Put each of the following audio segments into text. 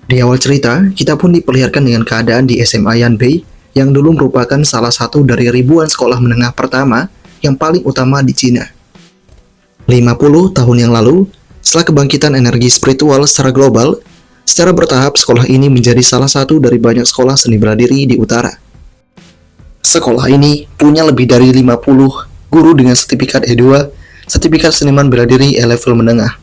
Di awal cerita, kita pun diperlihatkan dengan keadaan di SMA Yanbei yang dulu merupakan salah satu dari ribuan sekolah menengah pertama yang paling utama di Cina. 50 tahun yang lalu, setelah kebangkitan energi spiritual secara global, secara bertahap sekolah ini menjadi salah satu dari banyak sekolah seni bela diri di utara. Sekolah ini punya lebih dari 50 guru dengan sertifikat E2, sertifikat seniman bela diri E-level menengah,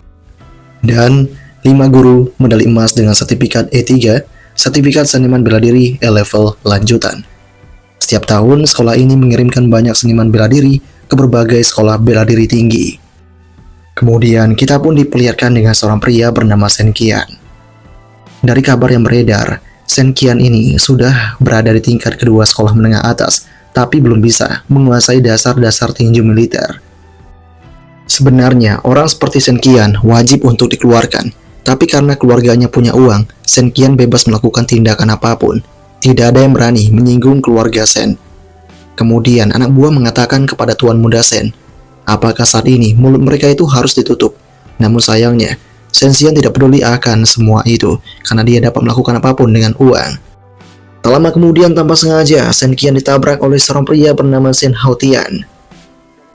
dan 5 guru medali emas dengan sertifikat E3, sertifikat seniman bela diri E-level lanjutan. Setiap tahun, sekolah ini mengirimkan banyak seniman bela diri ke berbagai sekolah bela diri tinggi. Kemudian, kita pun diperlihatkan dengan seorang pria bernama Shen Qian. Dari kabar yang beredar, Shen Qian ini sudah berada di tingkat kedua sekolah menengah atas, tapi belum bisa menguasai dasar-dasar tinju militer. Sebenarnya, orang seperti Shen Qian wajib untuk dikeluarkan, tapi karena keluarganya punya uang, Shen Qian bebas melakukan tindakan apapun. Tidak ada yang berani menyinggung keluarga Shen. Kemudian, anak buah mengatakan kepada Tuan Muda Shen, apakah saat ini mulut mereka itu harus ditutup? Namun sayangnya, Shen Qian tidak peduli akan semua itu, karena dia dapat melakukan apapun dengan uang. Tak lama kemudian, tanpa sengaja, Shen Qian ditabrak oleh seorang pria bernama Shen Haotian.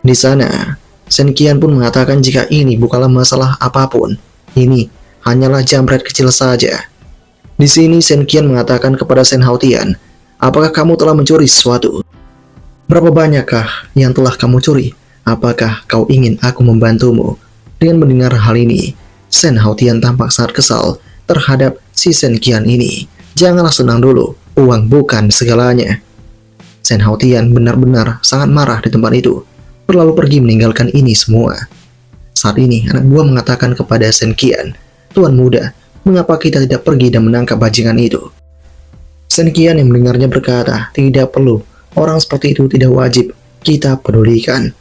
Di sana, Shen Qian pun mengatakan jika ini bukanlah masalah apapun, ini hanyalah jambret kecil saja. Di sini Shen Qian mengatakan kepada Shen Haotian, apakah kamu telah mencuri sesuatu? Berapa banyakkah yang telah kamu curi? Apakah kau ingin aku membantumu? Dengan mendengar hal ini, Shen Haotian tampak sangat kesal terhadap si Shen Qian ini. Janganlah senang dulu, uang bukan segalanya. Shen Haotian benar-benar sangat marah di tempat itu, berlalu pergi meninggalkan ini semua. Saat ini, anak buah mengatakan kepada Shen Qian, Tuan Muda, mengapa kita tidak pergi dan menangkap bajingan itu? Shen Qian yang mendengarnya berkata, tidak perlu, orang seperti itu tidak wajib kita pedulikan.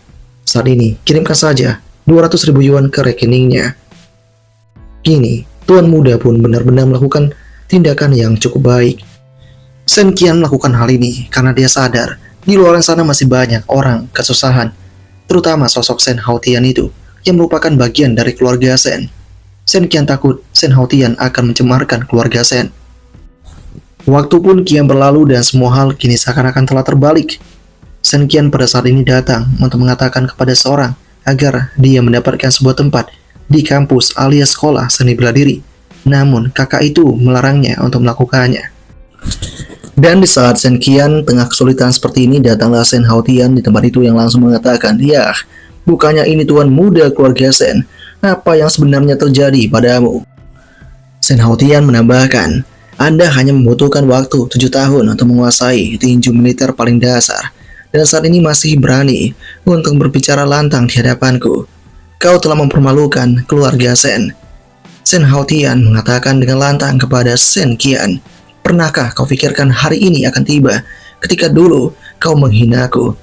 Saat ini, kirimkan saja 200.000 yuan ke rekeningnya. Kini, Tuan Muda pun benar-benar melakukan tindakan yang cukup baik. Shen Qian melakukan hal ini karena dia sadar di luar sana masih banyak orang kesusahan, terutama sosok Shen Haotian itu yang merupakan bagian dari keluarga Shen. Shen Qian takut Shen Haotian akan mencemarkan keluarga Shen. Waktu pun kian berlalu dan semua hal kini seakan-akan telah terbalik. Shen Qian pada saat ini datang untuk mengatakan kepada seorang agar dia mendapatkan sebuah tempat di kampus alias sekolah seni bela diri. Namun kakak itu melarangnya untuk melakukannya. Dan di saat Shen Qian tengah kesulitan seperti ini, datanglah Shen Haotian di tempat itu yang langsung mengatakan, ya, bukannya ini Tuan Muda keluarga Shen, apa yang sebenarnya terjadi padamu? Shen Haotian menambahkan, Anda hanya membutuhkan waktu 7 tahun untuk menguasai tinju militer paling dasar, dan saat ini masih berani untuk berbicara lantang di hadapanku. Kau telah mempermalukan keluarga Shen. Shen Haotian mengatakan dengan lantang kepada Shen Qian, pernahkah kau pikirkan hari ini akan tiba ketika dulu kau menghinaku?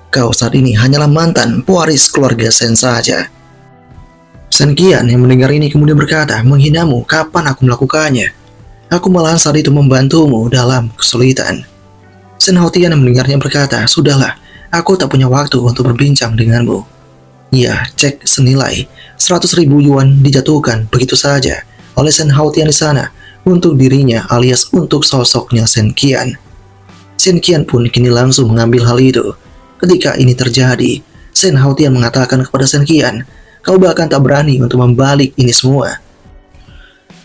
Kau saat ini hanyalah mantan pewaris keluarga Shen saja. Shen Qian yang mendengar ini kemudian berkata, menghinamu, kapan aku melakukannya? Aku malahan saat itu membantumu dalam kesulitan. Shen Haotian yang mendengarnya berkata, sudahlah, aku tak punya waktu untuk berbincang denganmu. Ya, cek senilai 100.000 yuan dijatuhkan begitu saja oleh Shen Haotian di sana untuk dirinya alias untuk sosoknya Shen Qian. Shen Qian pun kini langsung mengambil hal itu. Ketika ini terjadi, Shen Haotian mengatakan kepada Shen Qian, kau bahkan tak berani untuk membalik ini semua.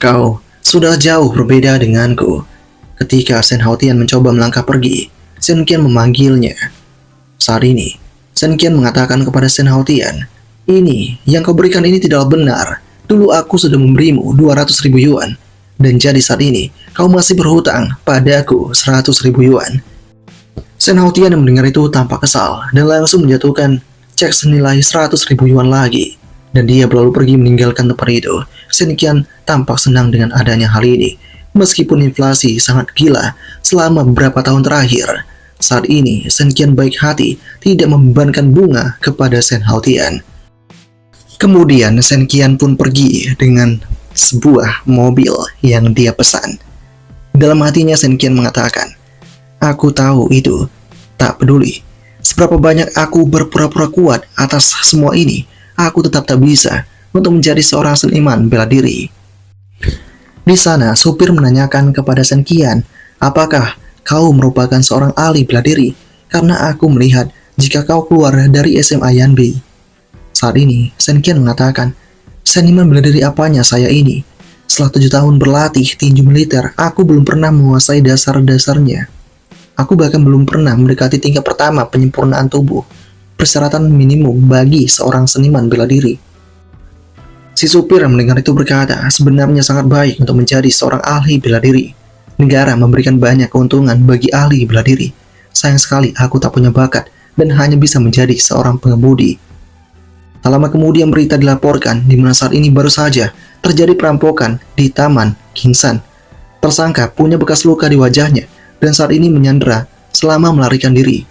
Kau sudah jauh berbeda denganku. Ketika Shen Haotian mencoba melangkah pergi, Shen Qian memanggilnya. Saat ini, Shen Qian mengatakan kepada Shen Haotian, ini yang kau berikan ini tidak benar. Dulu aku sudah memberimu 200.000 yuan, dan jadi saat ini kau masih berhutang padaku 100.000 yuan. Shen Haotian yang mendengar itu tampak kesal dan langsung menjatuhkan cek senilai 100.000 yuan lagi, dan dia berlalu pergi meninggalkan tempat itu. Shen Qian tampak senang dengan adanya hal ini. Meskipun inflasi sangat gila selama beberapa tahun terakhir, saat ini Shen Qian baik hati tidak membebankan bunga kepada Shen Haotian. Kemudian Shen Qian pun pergi dengan sebuah mobil yang dia pesan. Dalam hatinya Shen Qian mengatakan, aku tahu itu, tak peduli seberapa banyak aku berpura-pura kuat atas semua ini, aku tetap tak bisa untuk menjadi seorang seniman bela diri. Di sana, supir menanyakan kepada Senkian, apakah kau merupakan seorang ahli bela diri? Karena aku melihat jika kau keluar dari SMA Yanbei. Saat ini, Senkian mengatakan, seniman bela diri apanya saya ini? Setelah 7 tahun berlatih tinju militer, aku belum pernah menguasai dasar-dasarnya. Aku bahkan belum pernah mendekati tingkat pertama penyempurnaan tubuh, persyaratan minimum bagi seorang seniman bela diri. Si supir yang mendengar itu berkata, sebenarnya sangat baik untuk menjadi seorang ahli bela diri. Negara memberikan banyak keuntungan bagi ahli bela diri. Sayang sekali aku tak punya bakat dan hanya bisa menjadi seorang pengemudi. Tak lama kemudian berita dilaporkan di mana saat ini baru saja terjadi perampokan di Taman Kingsan. Tersangka punya bekas luka di wajahnya dan saat ini menyandera selama melarikan diri.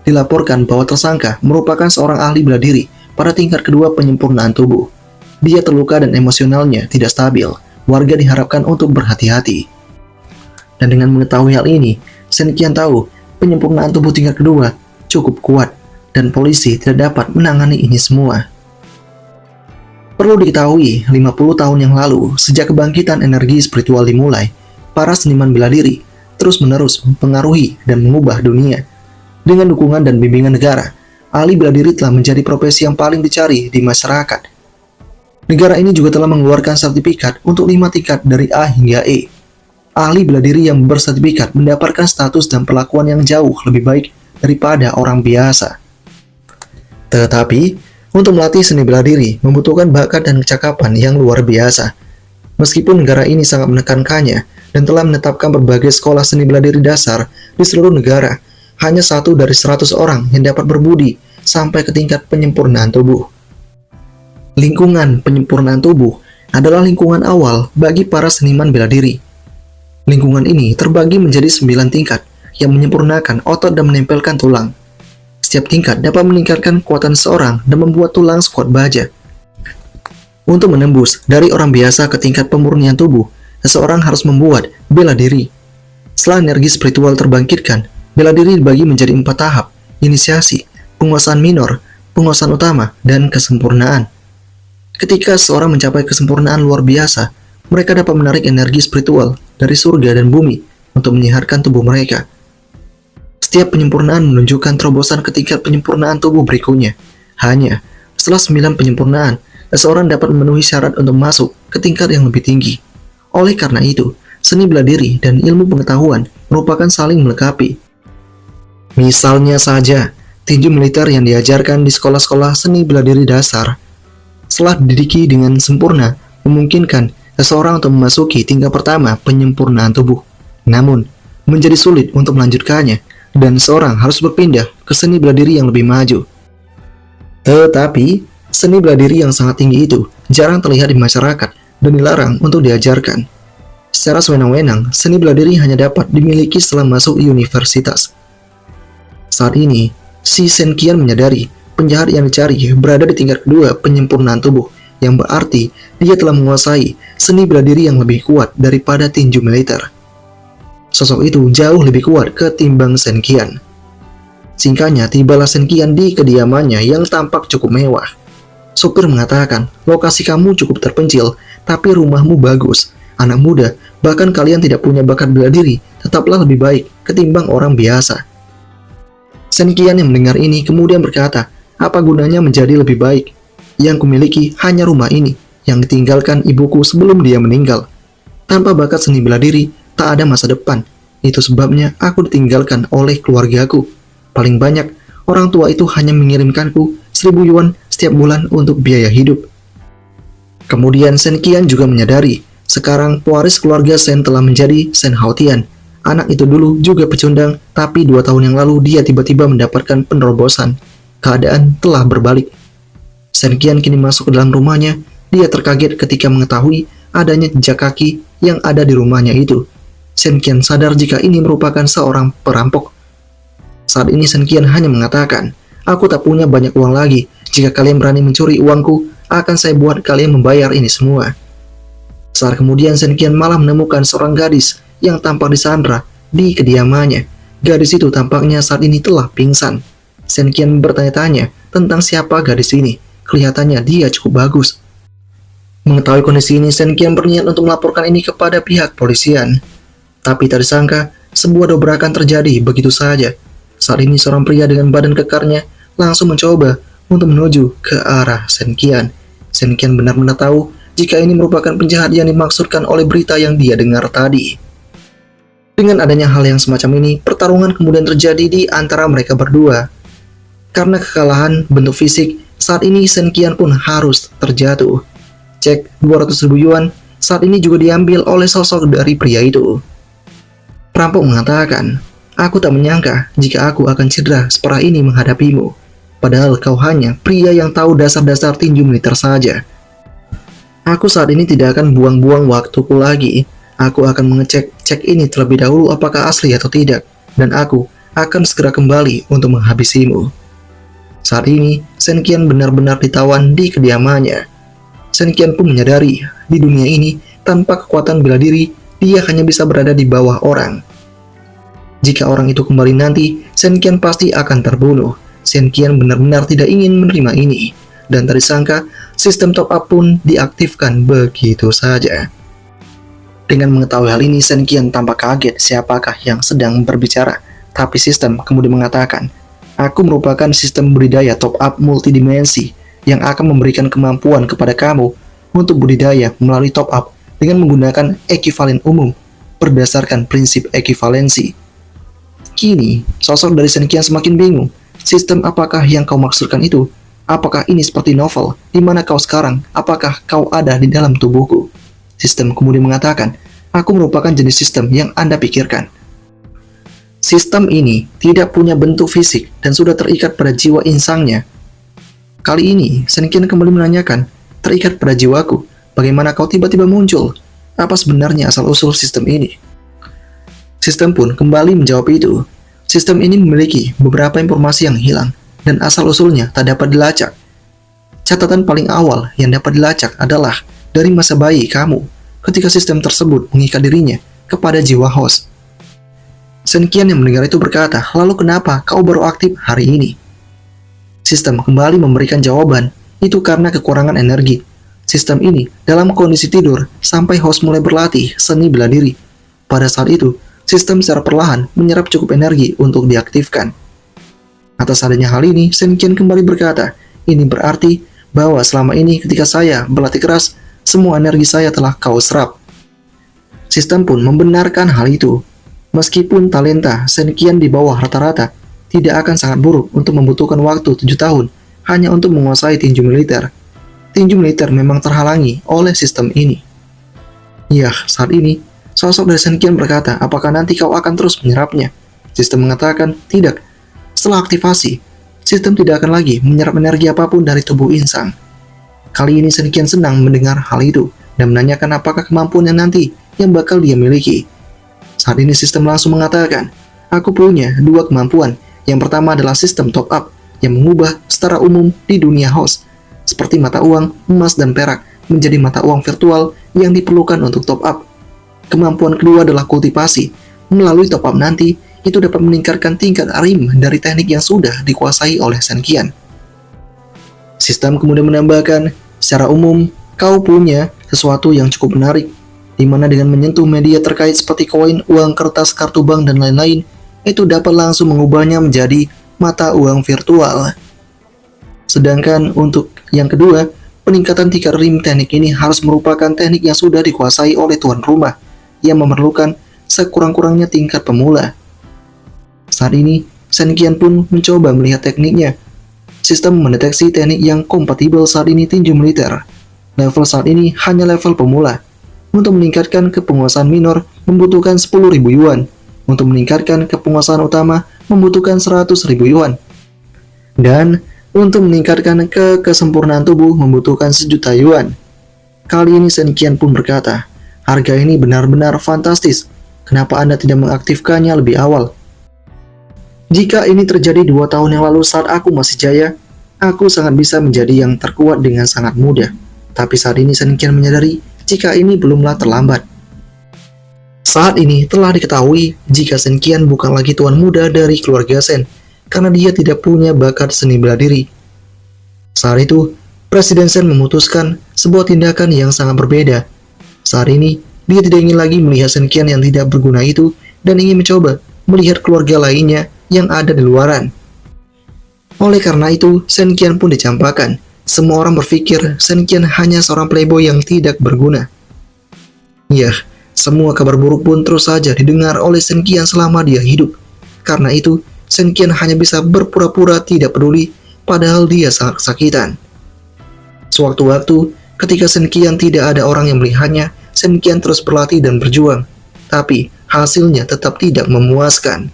Dilaporkan bahwa tersangka merupakan seorang ahli bela diri pada tingkat kedua penyempurnaan tubuh. Dia terluka dan emosionalnya tidak stabil. Warga diharapkan untuk berhati-hati. Dan dengan mengetahui hal ini, Senkian tahu penyempurnaan tubuh tingkat kedua cukup kuat dan polisi tidak dapat menangani ini semua. Perlu diketahui, 50 tahun yang lalu, sejak kebangkitan energi spiritual dimulai, para seniman bela diri terus-menerus mempengaruhi dan mengubah dunia. Dengan dukungan dan bimbingan negara, ahli bela diri telah menjadi profesi yang paling dicari di masyarakat. Negara ini juga telah mengeluarkan sertifikat untuk 5 tingkat dari A hingga E. Ahli bela diri yang bersertifikat mendapatkan status dan perlakuan yang jauh lebih baik daripada orang biasa. Tetapi, untuk melatih seni bela diri membutuhkan bakat dan kecakapan yang luar biasa. Meskipun negara ini sangat menekankannya dan telah menetapkan berbagai sekolah seni bela diri dasar di seluruh negara, hanya 1 dari 100 orang yang dapat berbudi sampai ke tingkat penyempurnaan tubuh. Lingkungan penyempurnaan tubuh adalah lingkungan awal bagi para seniman bela diri. Lingkungan ini terbagi menjadi 9 tingkat yang menyempurnakan otot dan menempelkan tulang. Setiap tingkat dapat meningkatkan kekuatan seorang dan membuat tulang sekuat baja. Untuk menembus dari orang biasa ke tingkat pemurnian tubuh, seseorang harus membuat bela diri. Setelah energi spiritual terbangkitkan, bela diri dibagi menjadi 4 tahap: inisiasi, penguasaan minor, penguasaan utama, dan kesempurnaan. Ketika seseorang mencapai kesempurnaan luar biasa, mereka dapat menarik energi spiritual dari surga dan bumi untuk menyehatkan tubuh mereka. Setiap penyempurnaan menunjukkan terobosan ke tingkat penyempurnaan tubuh berikutnya. Hanya setelah 9 penyempurnaan, seseorang dapat memenuhi syarat untuk masuk ke tingkat yang lebih tinggi. Oleh karena itu, seni bela diri dan ilmu pengetahuan merupakan saling melengkapi. Misalnya saja, tinju militer yang diajarkan di sekolah-sekolah seni bela diri dasar, setelah dididiki dengan sempurna, memungkinkan seseorang untuk memasuki tingkat pertama penyempurnaan tubuh. Namun, menjadi sulit untuk melanjutkannya, dan seorang harus berpindah ke seni bela diri yang lebih maju. Tetapi, seni bela diri yang sangat tinggi itu jarang terlihat di masyarakat dan dilarang untuk diajarkan. Secara sewenang-wenang, seni bela diri hanya dapat dimiliki setelah masuk universitas. Saat ini, si Senkian menyadari penjahat yang dicari berada di tingkat kedua penyempurnaan tubuh, yang berarti dia telah menguasai seni bela diri yang lebih kuat daripada tinju militer. Sosok itu jauh lebih kuat ketimbang Senkian. Singkatnya, tibalah Senkian di kediamannya yang tampak cukup mewah. Supir mengatakan, lokasi kamu cukup terpencil, tapi rumahmu bagus. Anak muda, bahkan kalian tidak punya bakat bela diri, tetaplah lebih baik ketimbang orang biasa. Senkian yang mendengar ini kemudian berkata, apa gunanya menjadi lebih baik? Yang kumiliki hanya rumah ini, yang ditinggalkan ibuku sebelum dia meninggal. Tanpa bakat seni bela diri, tak ada masa depan. Itu sebabnya aku ditinggalkan oleh keluargaku. Paling banyak, orang tua itu hanya mengirimkanku 1000 yuan setiap bulan untuk biaya hidup. Kemudian Senkian juga menyadari, sekarang pewaris keluarga Sen telah menjadi Sen Haotian. Anak itu dulu juga pecundang, tapi 2 tahun yang lalu dia tiba-tiba mendapatkan penerobosan. Keadaan telah berbalik. Senkian kini masuk ke dalam rumahnya. Dia terkaget ketika mengetahui adanya jejak kaki yang ada di rumahnya itu. Senkian sadar jika ini merupakan seorang perampok. Saat ini Senkian hanya mengatakan, aku tak punya banyak uang lagi. Jika kalian berani mencuri uangku, akan saya buat kalian membayar ini semua. Saat kemudian Senkian malah menemukan seorang gadis yang tampak disandra di kediamannya. Gadis itu tampaknya saat ini telah pingsan. Senkian bertanya-tanya tentang siapa gadis ini. Kelihatannya dia cukup bagus. Mengetahui kondisi ini, Shen Qian berniat untuk melaporkan ini kepada pihak polisian. Tapi tak disangka, sebuah dobrakan terjadi begitu saja. Saat ini seorang pria dengan badan kekarnya langsung mencoba untuk menuju ke arah Shen Qian. Shen Qian benar-benar tahu jika ini merupakan penjahat yang dimaksudkan oleh berita yang dia dengar tadi. Dengan adanya hal yang semacam ini, pertarungan kemudian terjadi di antara mereka berdua. Karena kekalahan bentuk fisik, saat ini Shen Qian pun harus terjatuh. Cek 200.000 yuan saat ini juga diambil oleh sosok dari pria itu. Perampok mengatakan, "Aku tak menyangka jika aku akan cedera separah ini menghadapimu. Padahal kau hanya pria yang tahu dasar-dasar tinju militer saja. Aku saat ini tidak akan buang-buang waktuku lagi. Aku akan mengecek cek ini terlebih dahulu apakah asli atau tidak. Dan aku akan segera kembali untuk menghabisimu." Saat ini, Shen Qian benar-benar ditawan di kediamannya. Shen Qian pun menyadari, di dunia ini, tanpa kekuatan bela diri, dia hanya bisa berada di bawah orang. Jika orang itu kembali nanti, Shen Qian pasti akan terbunuh. Shen Qian benar-benar tidak ingin menerima ini. Dan tak disangka, sistem top up pun diaktifkan begitu saja. Dengan mengetahui hal ini, Shen Qian tampak kaget siapakah yang sedang berbicara. Tapi sistem kemudian mengatakan, "Aku merupakan sistem budidaya top up multidimensi yang akan memberikan kemampuan kepada kamu untuk budidaya melalui top up dengan menggunakan ekivalen umum berdasarkan prinsip ekivalensi." Kini, sosok dari Shen Qian semakin bingung. Sistem apakah yang kau maksudkan itu? Apakah ini seperti novel? Di mana kau sekarang? Apakah kau ada di dalam tubuhku? Sistem kemudian mengatakan, "Aku merupakan jenis sistem yang Anda pikirkan." Sistem ini tidak punya bentuk fisik dan sudah terikat pada jiwa insangnya. Kali ini, Shen Qian kembali menanyakan, "Terikat pada jiwaku, bagaimana kau tiba-tiba muncul? Apa sebenarnya asal-usul sistem ini?" Sistem pun kembali menjawab itu. Sistem ini memiliki beberapa informasi yang hilang, dan asal-usulnya tak dapat dilacak. Catatan paling awal yang dapat dilacak adalah dari masa bayi kamu, ketika sistem tersebut mengikat dirinya kepada jiwa host. Shen Qian yang mendengar itu berkata, "Lalu kenapa kau baru aktif hari ini?" Sistem kembali memberikan jawaban, "Itu karena kekurangan energi. Sistem ini dalam kondisi tidur sampai host mulai berlatih seni bela diri. Pada saat itu, sistem secara perlahan menyerap cukup energi untuk diaktifkan." Atas adanya hal ini, Shen Qian kembali berkata, "Ini berarti bahwa selama ini ketika saya berlatih keras, semua energi saya telah kau serap." Sistem pun membenarkan hal itu. Meskipun talenta Shen Qian di bawah rata-rata, tidak akan sangat buruk untuk membutuhkan waktu 7 tahun hanya untuk menguasai tinju militer. Tinju militer memang terhalangi oleh sistem ini. Ya, saat ini, sosok dari Shen Qian berkata, "Apakah nanti kau akan terus menyerapnya?" Sistem mengatakan, "Tidak. Setelah aktivasi, sistem tidak akan lagi menyerap energi apapun dari tubuh insang." Kali ini Shen Qian senang mendengar hal itu dan menanyakan apakah kemampuan yang nanti yang bakal dia miliki. Saat ini sistem langsung mengatakan, "Aku punya 2 kemampuan. Yang pertama adalah sistem top up yang mengubah secara umum di dunia host, seperti mata uang, emas, dan perak menjadi mata uang virtual yang diperlukan untuk top up. Kemampuan kedua adalah kultivasi. Melalui top up nanti, itu dapat meningkatkan tingkat rim dari teknik yang sudah dikuasai oleh Shen Qian." Sistem kemudian menambahkan, "Secara umum, kau punya sesuatu yang cukup menarik, di mana dengan menyentuh media terkait seperti koin, uang, kertas, kartu bank, dan lain-lain, itu dapat langsung mengubahnya menjadi mata uang virtual. Sedangkan untuk yang kedua, peningkatan tingkat rim teknik ini harus merupakan teknik yang sudah dikuasai oleh tuan rumah, yang memerlukan sekurang-kurangnya tingkat pemula." Saat ini, Shen Qian pun mencoba melihat tekniknya. Sistem mendeteksi teknik yang kompatibel saat ini tinju militer. Level saat ini hanya level pemula. Untuk meningkatkan kepenguasaan minor membutuhkan 10.000 yuan. Untuk meningkatkan kepenguasaan utama membutuhkan 100.000 yuan. Dan untuk meningkatkan kesempurnaan tubuh membutuhkan 1.000.000 yuan. Kali ini Shen Qian pun berkata, "Harga ini benar-benar fantastis. Kenapa Anda tidak mengaktifkannya lebih awal? Jika ini terjadi 2 tahun yang lalu saat aku masih jaya, aku sangat bisa menjadi yang terkuat dengan sangat mudah. Tapi saat ini Shen Qian menyadari jika ini belumlah terlambat." Saat ini telah diketahui jika Shen Qian bukan lagi tuan muda dari keluarga Shen, karena dia tidak punya bakat seni bela diri. Saat itu, Presiden Sen memutuskan sebuah tindakan yang sangat berbeda. Saat ini, dia tidak ingin lagi melihat Sen Qian yang tidak berguna itu dan ingin mencoba melihat keluarga lainnya yang ada di luaran. Oleh karena itu, Sen Qian pun dicampakkan. Semua orang berpikir Sen Qian hanya seorang playboy yang tidak berguna. Ya, semua kabar buruk pun terus saja didengar oleh Sen Qian selama dia hidup. Karena itu, Sen Qian hanya bisa berpura-pura tidak peduli, padahal dia sangat kesakitan. Sewaktu-waktu, ketika Sen Qian tidak ada orang yang melihatnya, Sen Qian terus berlatih dan berjuang. Tapi, hasilnya tetap tidak memuaskan.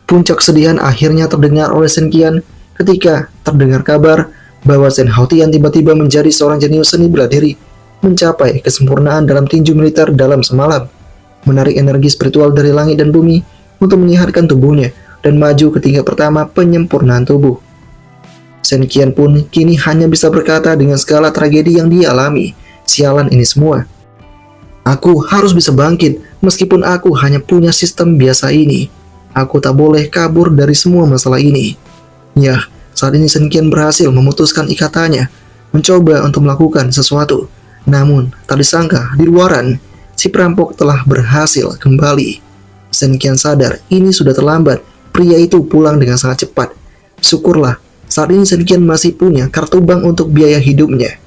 Puncak kesedihan akhirnya terdengar oleh Sen Qian ketika terdengar kabar bahwa Sen Haotian tiba-tiba menjadi seorang jenius seni bela diri, mencapai kesempurnaan dalam tinju militer dalam semalam, menarik energi spiritual dari langit dan bumi untuk menyehatkan tubuhnya, dan maju ke tingkat pertama penyempurnaan tubuh. Sen Qian pun kini hanya bisa berkata dengan segala tragedi yang dia alami, sialan ini semua. Aku harus bisa bangkit meskipun aku hanya punya sistem biasa ini. Aku tak boleh kabur dari semua masalah ini. Ya, saat ini Sen Qian berhasil memutuskan ikatannya, mencoba untuk melakukan sesuatu. Namun, tak disangka di luaran, si perampok telah berhasil kembali. Sen Qian sadar ini sudah terlambat, pria itu pulang dengan sangat cepat. Syukurlah, saat ini Sen Qian masih punya kartu bank untuk biaya hidupnya.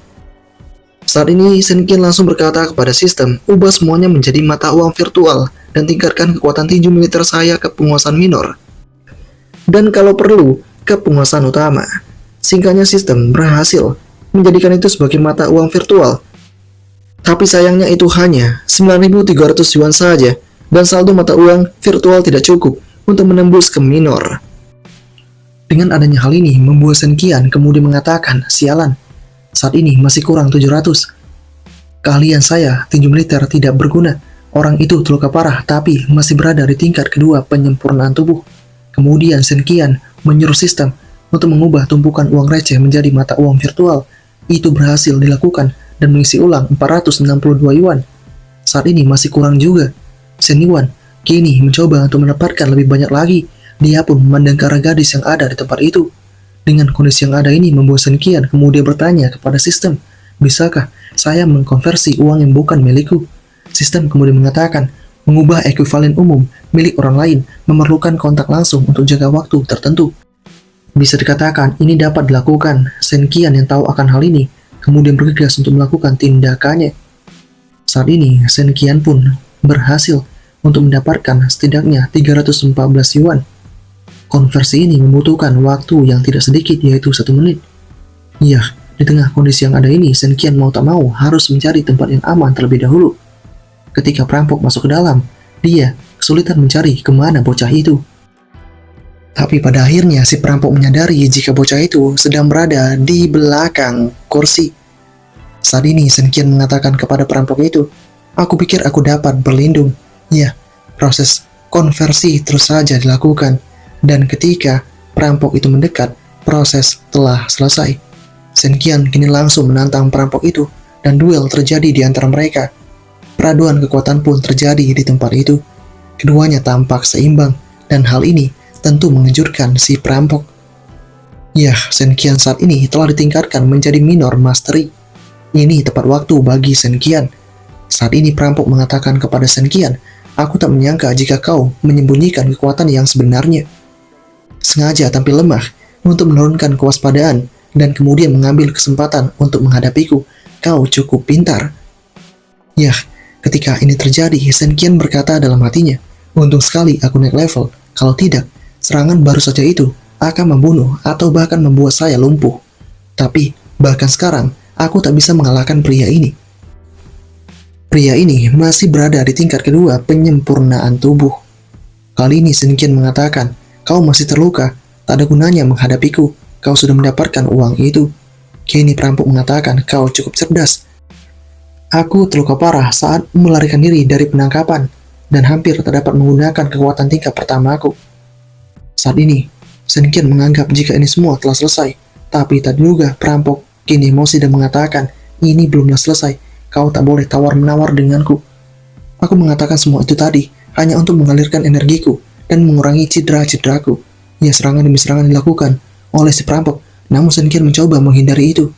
Saat ini Sen Qian langsung berkata kepada sistem, ubah semuanya menjadi mata uang virtual dan tingkatkan kekuatan tinju militer saya ke penguasaan minor. Dan kalau perlu, ke penguasaan utama. Singkatnya sistem berhasil menjadikan itu sebagai mata uang virtual. Tapi sayangnya itu hanya 9.300 yuan saja, dan saldo mata uang virtual tidak cukup untuk menembus ke minor. Dengan adanya hal ini, membuat Sen Qian kemudian mengatakan, sialan, saat ini masih kurang 700. Keahlian saya, tinju militer tidak berguna. Orang itu terluka parah, tapi masih berada di tingkat kedua penyempurnaan tubuh. Kemudian Sen Qian menyuruh sistem untuk mengubah tumpukan uang receh menjadi mata uang virtual. Itu berhasil dilakukan dan mengisi ulang 462 yuan. Saat ini masih kurang juga. Sen Yuan kini mencoba untuk mendapatkan lebih banyak lagi. Dia pun memandang ke arah gadis yang ada di tempat itu. Dengan kondisi yang ada ini membuat Sen Qian kemudian bertanya kepada sistem, bisakah saya mengkonversi uang yang bukan milikku? Sistem kemudian mengatakan, mengubah ekuivalen umum milik orang lain memerlukan kontak langsung untuk jangka waktu tertentu. Bisa dikatakan ini dapat dilakukan. Sen Qian yang tahu akan hal ini kemudian bergegas untuk melakukan tindakannya. Saat ini Sen Qian pun berhasil untuk mendapatkan setidaknya 314 yuan. Konversi ini membutuhkan waktu yang tidak sedikit, yaitu 1 menit. Ya, di tengah kondisi yang ada ini, Sen Qian mau tak mau harus mencari tempat yang aman terlebih dahulu. Ketika perampok masuk ke dalam, dia kesulitan mencari kemana bocah itu. Tapi pada akhirnya si perampok menyadari jika bocah itu sedang berada di belakang kursi. Saat ini Sen Qian mengatakan kepada perampok itu, aku pikir aku dapat berlindung. Ya, proses konversi terus saja dilakukan. Dan ketika perampok itu mendekat, proses telah selesai. Sen Qian kini langsung menantang perampok itu, dan duel terjadi di antara mereka. Peraduan kekuatan pun terjadi di tempat itu. Keduanya tampak seimbang, dan hal ini tentu mengejutkan si perampok. Ya, Sen Qian saat ini telah ditingkatkan menjadi minor mastery. Ini tepat waktu bagi Sen Qian. Saat ini perampok mengatakan kepada Sen Qian, aku tak menyangka jika kau menyembunyikan kekuatan yang sebenarnya. Sengaja tampil lemah untuk menurunkan kewaspadaan dan kemudian mengambil kesempatan untuk menghadapiku. Kau cukup pintar. Yah, ketika ini terjadi, Sen Qian berkata dalam hatinya, untung sekali aku naik level. Kalau tidak, serangan baru saja itu akan membunuh atau bahkan membuat saya lumpuh. Tapi, bahkan sekarang, aku tak bisa mengalahkan pria ini. Pria ini masih berada di tingkat kedua penyempurnaan tubuh. Kali ini Sen Qian mengatakan, kau masih terluka, tak ada gunanya menghadapiku, kau sudah mendapatkan uang itu. Kini perampok mengatakan, kau cukup cerdas. Aku terluka parah saat melarikan diri dari penangkapan, dan hampir tak dapat menggunakan kekuatan tingkat pertama aku. Saat ini, Sen Qian menganggap jika ini semua telah selesai, tapi tak diduga perampok kini emosi dan mengatakan, ini belumlah selesai, kau tak boleh tawar-menawar denganku. Aku mengatakan semua itu tadi, hanya untuk mengalirkan energiku, dan mengurangi cedera-cederaku. Ya, serangan demi serangan dilakukan oleh si perampok, namun Sen Qian mencoba menghindari itu.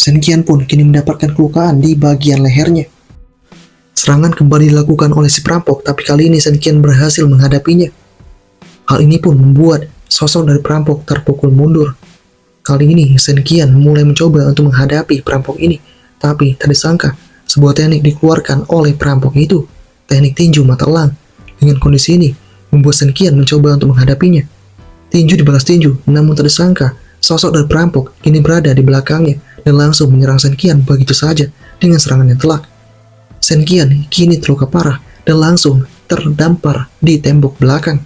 Shen Qian pun kini mendapatkan kelukaan di bagian lehernya. Serangan kembali dilakukan oleh si perampok, tapi kali ini Shen Qian berhasil menghadapinya. Hal ini pun membuat sosok dari perampok terpukul mundur. Kali ini Shen Qian mulai mencoba untuk menghadapi perampok ini, tapi tak disangka sebuah teknik dikeluarkan oleh perampok itu, teknik tinju mata elang. Dengan kondisi ini, membuat Shen Qian mencoba untuk menghadapinya. Tinju dibalas tinju, namun tak disangka sosok dari perampok kini berada di belakangnya dan langsung menyerang Shen Qian begitu saja dengan serangan yang telak. Shen Qian kini terluka parah dan langsung terdampar di tembok belakang.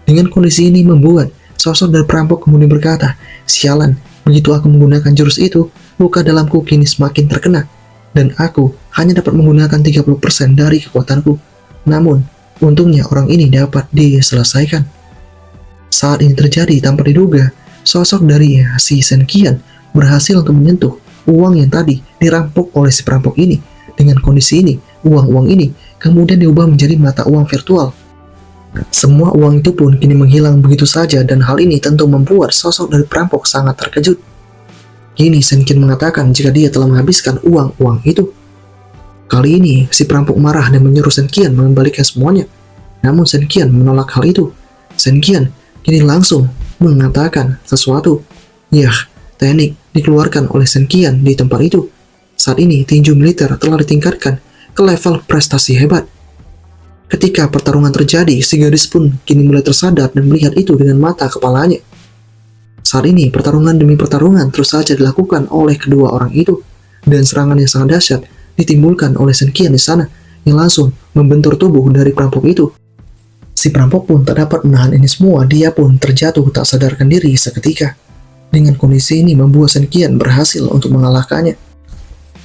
Dengan kondisi ini membuat sosok dari perampok kemudian berkata, "Sialan, begitu aku menggunakan jurus itu, luka dalamku kini semakin terkena, dan aku hanya dapat menggunakan 30% dari kekuatanku. Namun, untungnya orang ini dapat diselesaikan." Saat ini terjadi tanpa diduga, sosok dari si Shen Qian berhasil untuk menyentuh uang yang tadi dirampok oleh si perampok ini. Dengan kondisi ini, uang-uang ini kemudian diubah menjadi mata uang virtual. Semua uang itu pun kini menghilang begitu saja, dan hal ini tentu membuat sosok dari perampok sangat terkejut. Kini Shen Qian mengatakan jika dia telah menghabiskan uang-uang itu. Kali ini si perampok marah dan menyuruh Shen Qian mengembalikan semuanya. Namun Shen Qian menolak hal itu. Shen Qian kini langsung mengatakan sesuatu. Yah, teknik dikeluarkan oleh Shen Qian di tempat itu. Saat ini tinju militer telah ditingkatkan ke level prestasi hebat. Ketika pertarungan terjadi, si gadis pun kini mulai tersadar dan melihat itu dengan mata kepalanya. Saat ini pertarungan demi pertarungan terus saja dilakukan oleh kedua orang itu, dan serangan yang sangat dahsyat ditimbulkan oleh Shen Qian di sana yang langsung membentur tubuh dari perampok itu. Si perampok pun tak dapat menahan ini semua, dia pun terjatuh tak sadarkan diri seketika. Dengan kondisi ini membuat Shen Qian berhasil untuk mengalahkannya.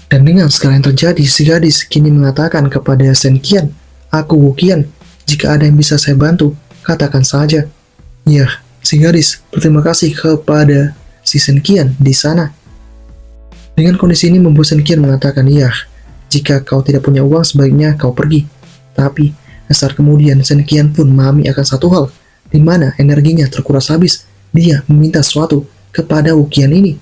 Dan dengan segala yang terjadi, si gadis kini mengatakan kepada Shen Qian, "Aku Wu Qian, jika ada yang bisa saya bantu, katakan saja." Yah, si gadis berterima kasih kepada si Shen Qian di sana. Dengan kondisi ini membuat Shen Qian mengatakan, "Yah, jika kau tidak punya uang sebaiknya kau pergi." Tapi saat kemudian Shen Qian pun memahami akan satu hal, di mana energinya terkuras habis. Dia meminta sesuatu kepada Wu Qian ini.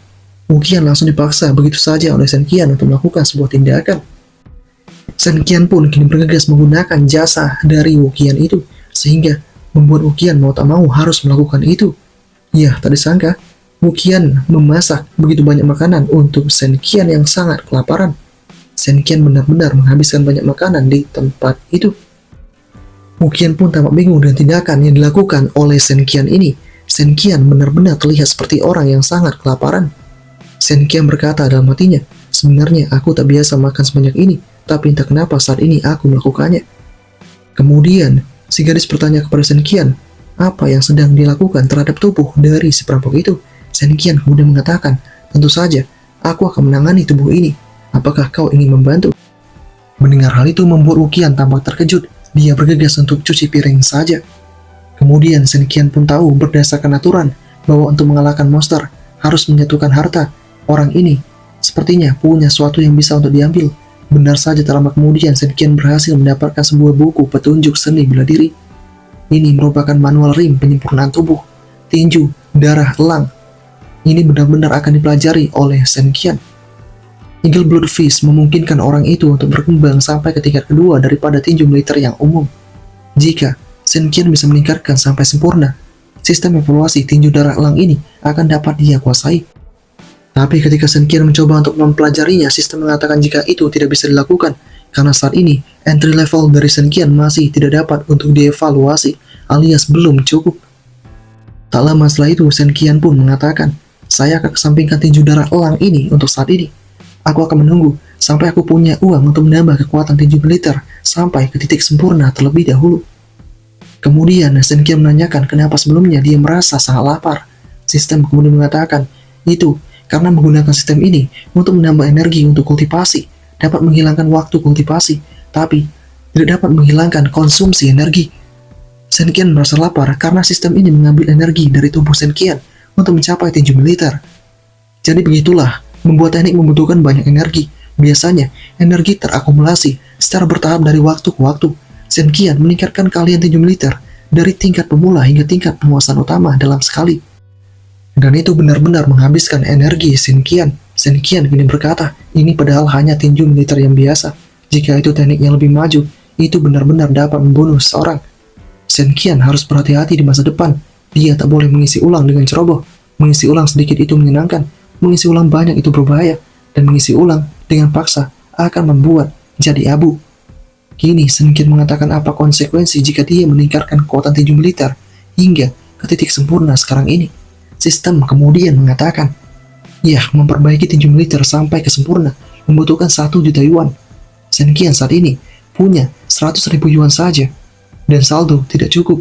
Wu Qian langsung dipaksa begitu saja oleh Shen Qian untuk melakukan sebuah tindakan. Shen Qian pun kini bergegas menggunakan jasa dari Wu Qian itu, sehingga membuat Wu Qian mau tak mau harus melakukan itu. Ya, tak disangka, Wu Qian memasak begitu banyak makanan untuk Shen Qian yang sangat kelaparan. Shen Qian benar-benar menghabiskan banyak makanan di tempat itu. Wu Qian pun tampak bingung dengan tindakan yang dilakukan oleh Shen Qian ini. Shen Qian benar-benar terlihat seperti orang yang sangat kelaparan. Shen Qian berkata dalam hatinya, "Sebenarnya aku tak biasa makan sebanyak ini, tapi entah kenapa saat ini aku melakukannya." Kemudian, si gadis bertanya kepada Shen Qian, apa yang sedang dilakukan terhadap tubuh dari si perampok itu. Shen Qian kemudian mengatakan, "Tentu saja, aku akan menangani tubuh ini. Apakah kau ingin membantu?" Mendengar hal itu membuat Wu Qian tampak terkejut. Dia bergegas untuk cuci piring saja. Kemudian Shen Qian pun tahu berdasarkan aturan bahwa untuk mengalahkan monster harus menyatukan harta. Orang ini sepertinya punya sesuatu yang bisa untuk diambil. Benar saja tak lama kemudian Shen Qian berhasil mendapatkan sebuah buku petunjuk seni bela diri. Ini merupakan manual ring penyempurnaan tubuh, tinju, darah elang. Ini benar-benar akan dipelajari oleh Shen Qian. Eagle Blood Fist memungkinkan orang itu untuk berkembang sampai ke tingkat kedua daripada tinju militer yang umum. Jika Shen Qian bisa meningkatkan sampai sempurna, sistem evaluasi tinju darah elang ini akan dapat dia kuasai. Tapi ketika Shen Qian mencoba untuk mempelajarinya, sistem mengatakan jika itu tidak bisa dilakukan, karena saat ini entry level dari Shen Qian masih tidak dapat untuk dievaluasi, alias belum cukup. Tak lama setelah itu, Shen Qian pun mengatakan, "Saya akan kesampingkan tinju darah elang ini untuk saat ini. Aku akan menunggu sampai aku punya uang untuk menambah kekuatan tinju militer sampai ke titik sempurna terlebih dahulu." Kemudian Shen Qian menanyakan kenapa sebelumnya dia merasa sangat lapar. Sistem kemudian mengatakan, itu karena menggunakan sistem ini untuk menambah energi untuk kultivasi, dapat menghilangkan waktu kultivasi, tapi tidak dapat menghilangkan konsumsi energi. Shen Qian merasa lapar karena sistem ini mengambil energi dari tubuh Shen Qian untuk mencapai tinju militer. Jadi begitulah, membuat teknik membutuhkan banyak energi. Biasanya, energi terakumulasi secara bertahap dari waktu ke waktu. Shen Qian meningkatkan keahlian tinju militer dari tingkat pemula hingga tingkat penguasaan utama dalam sekali. Dan itu benar-benar menghabiskan energi Shen Qian. Shen Qian kini berkata, ini padahal hanya tinju militer yang biasa. Jika itu teknik yang lebih maju, itu benar-benar dapat membunuh seseorang. Shen Qian harus berhati-hati di masa depan. Dia tak boleh mengisi ulang dengan ceroboh. Mengisi ulang sedikit itu menyenangkan, mengisi ulang banyak itu berbahaya, dan mengisi ulang dengan paksa akan membuat jadi abu. Kini Shen Qian mengatakan apa konsekuensi jika dia meningkatkan kekuatan tinju militer hingga ke titik sempurna sekarang ini. Sistem kemudian mengatakan, ya, memperbaiki tinju militer sampai ke sempurna membutuhkan 1 juta yuan. Shen Qian saat ini punya 100.000 yuan saja, dan saldo tidak cukup.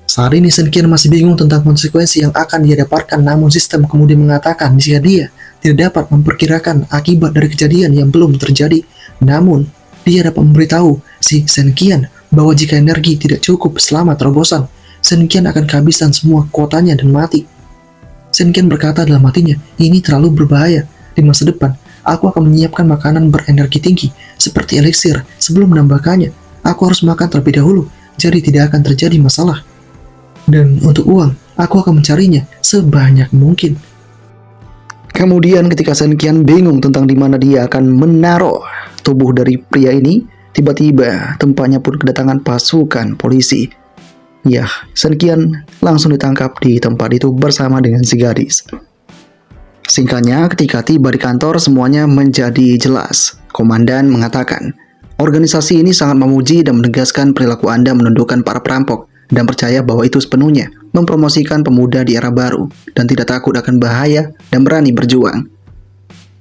Saat ini Shen Qian masih bingung tentang konsekuensi yang akan dia dapatkan, namun sistem kemudian mengatakan jika dia tidak dapat memperkirakan akibat dari kejadian yang belum terjadi, namun dia dapat memberitahu si Shen Qian bahwa jika energi tidak cukup selama terobosan, Shen Qian akan kehabisan semua kuotanya dan mati. Shen Qian berkata dalam hatinya, ini terlalu berbahaya. Di masa depan, aku akan menyiapkan makanan berenergi tinggi seperti eliksir sebelum menambahkannya. Aku harus makan terlebih dahulu, jadi tidak akan terjadi masalah. Dan untuk uang, aku akan mencarinya sebanyak mungkin. Kemudian ketika Shen Qian bingung tentang di mana dia akan menaruh tubuh dari pria ini, tiba-tiba tempatnya pun kedatangan pasukan polisi. Ya, Shen Qian langsung ditangkap di tempat itu bersama dengan si gadis. Singkatnya, ketika tiba di kantor semuanya menjadi jelas. Komandan mengatakan, organisasi ini sangat memuji dan menegaskan perilaku Anda menundukkan para perampok dan percaya bahwa itu sepenuhnya mempromosikan pemuda di era baru dan tidak takut akan bahaya dan berani berjuang.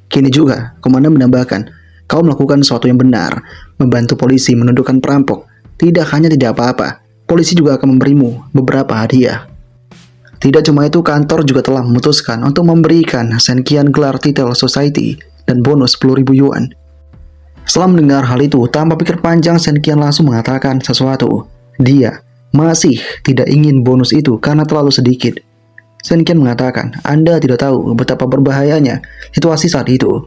Kini juga, komandan menambahkan, kau melakukan sesuatu yang benar, membantu polisi menundukkan perampok. Tidak hanya tidak apa-apa, polisi juga akan memberimu beberapa hadiah. Tidak cuma itu, kantor juga telah memutuskan untuk memberikan Shen Qian gelar titel society dan bonus 10.000 yuan. Setelah mendengar hal itu, tanpa pikir panjang Shen Qian langsung mengatakan sesuatu. Dia masih tidak ingin bonus itu karena terlalu sedikit. Shen Qian mengatakan, Anda tidak tahu betapa berbahayanya situasi saat itu.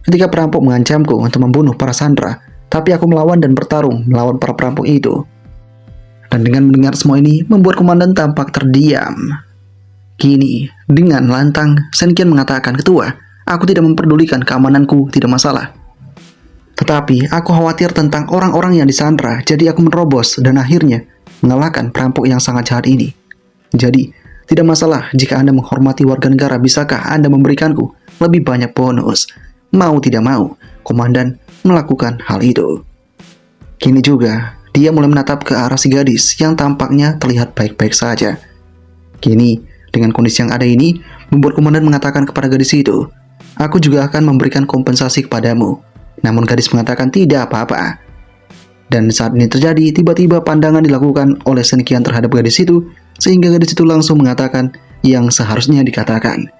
Ketika perampok mengancamku untuk membunuh para sandera, tapi aku melawan dan bertarung melawan para perampok itu. Dan dengan mendengar semua ini, membuat komandan tampak terdiam. Kini, dengan lantang, Shen Qian mengatakan, Ketua, aku tidak memperdulikan keamananku, tidak masalah. Tetapi, aku khawatir tentang orang-orang yang disandera, jadi aku menerobos dan akhirnya mengalahkan perampok yang sangat jahat ini. Jadi, tidak masalah jika Anda menghormati warga negara, bisakah Anda memberikanku lebih banyak bonus? Mau tidak mau, komandan melakukan hal itu. Kini juga, dia mulai menatap ke arah si gadis yang tampaknya terlihat baik-baik saja. Kini, dengan kondisi yang ada ini, membuat komandan mengatakan kepada gadis itu, aku juga akan memberikan kompensasi kepadamu. Namun gadis mengatakan tidak apa-apa. Dan saat ini terjadi, tiba-tiba pandangan dilakukan oleh Shen Qian terhadap gadis itu, sehingga gadis itu langsung mengatakan yang seharusnya dikatakan.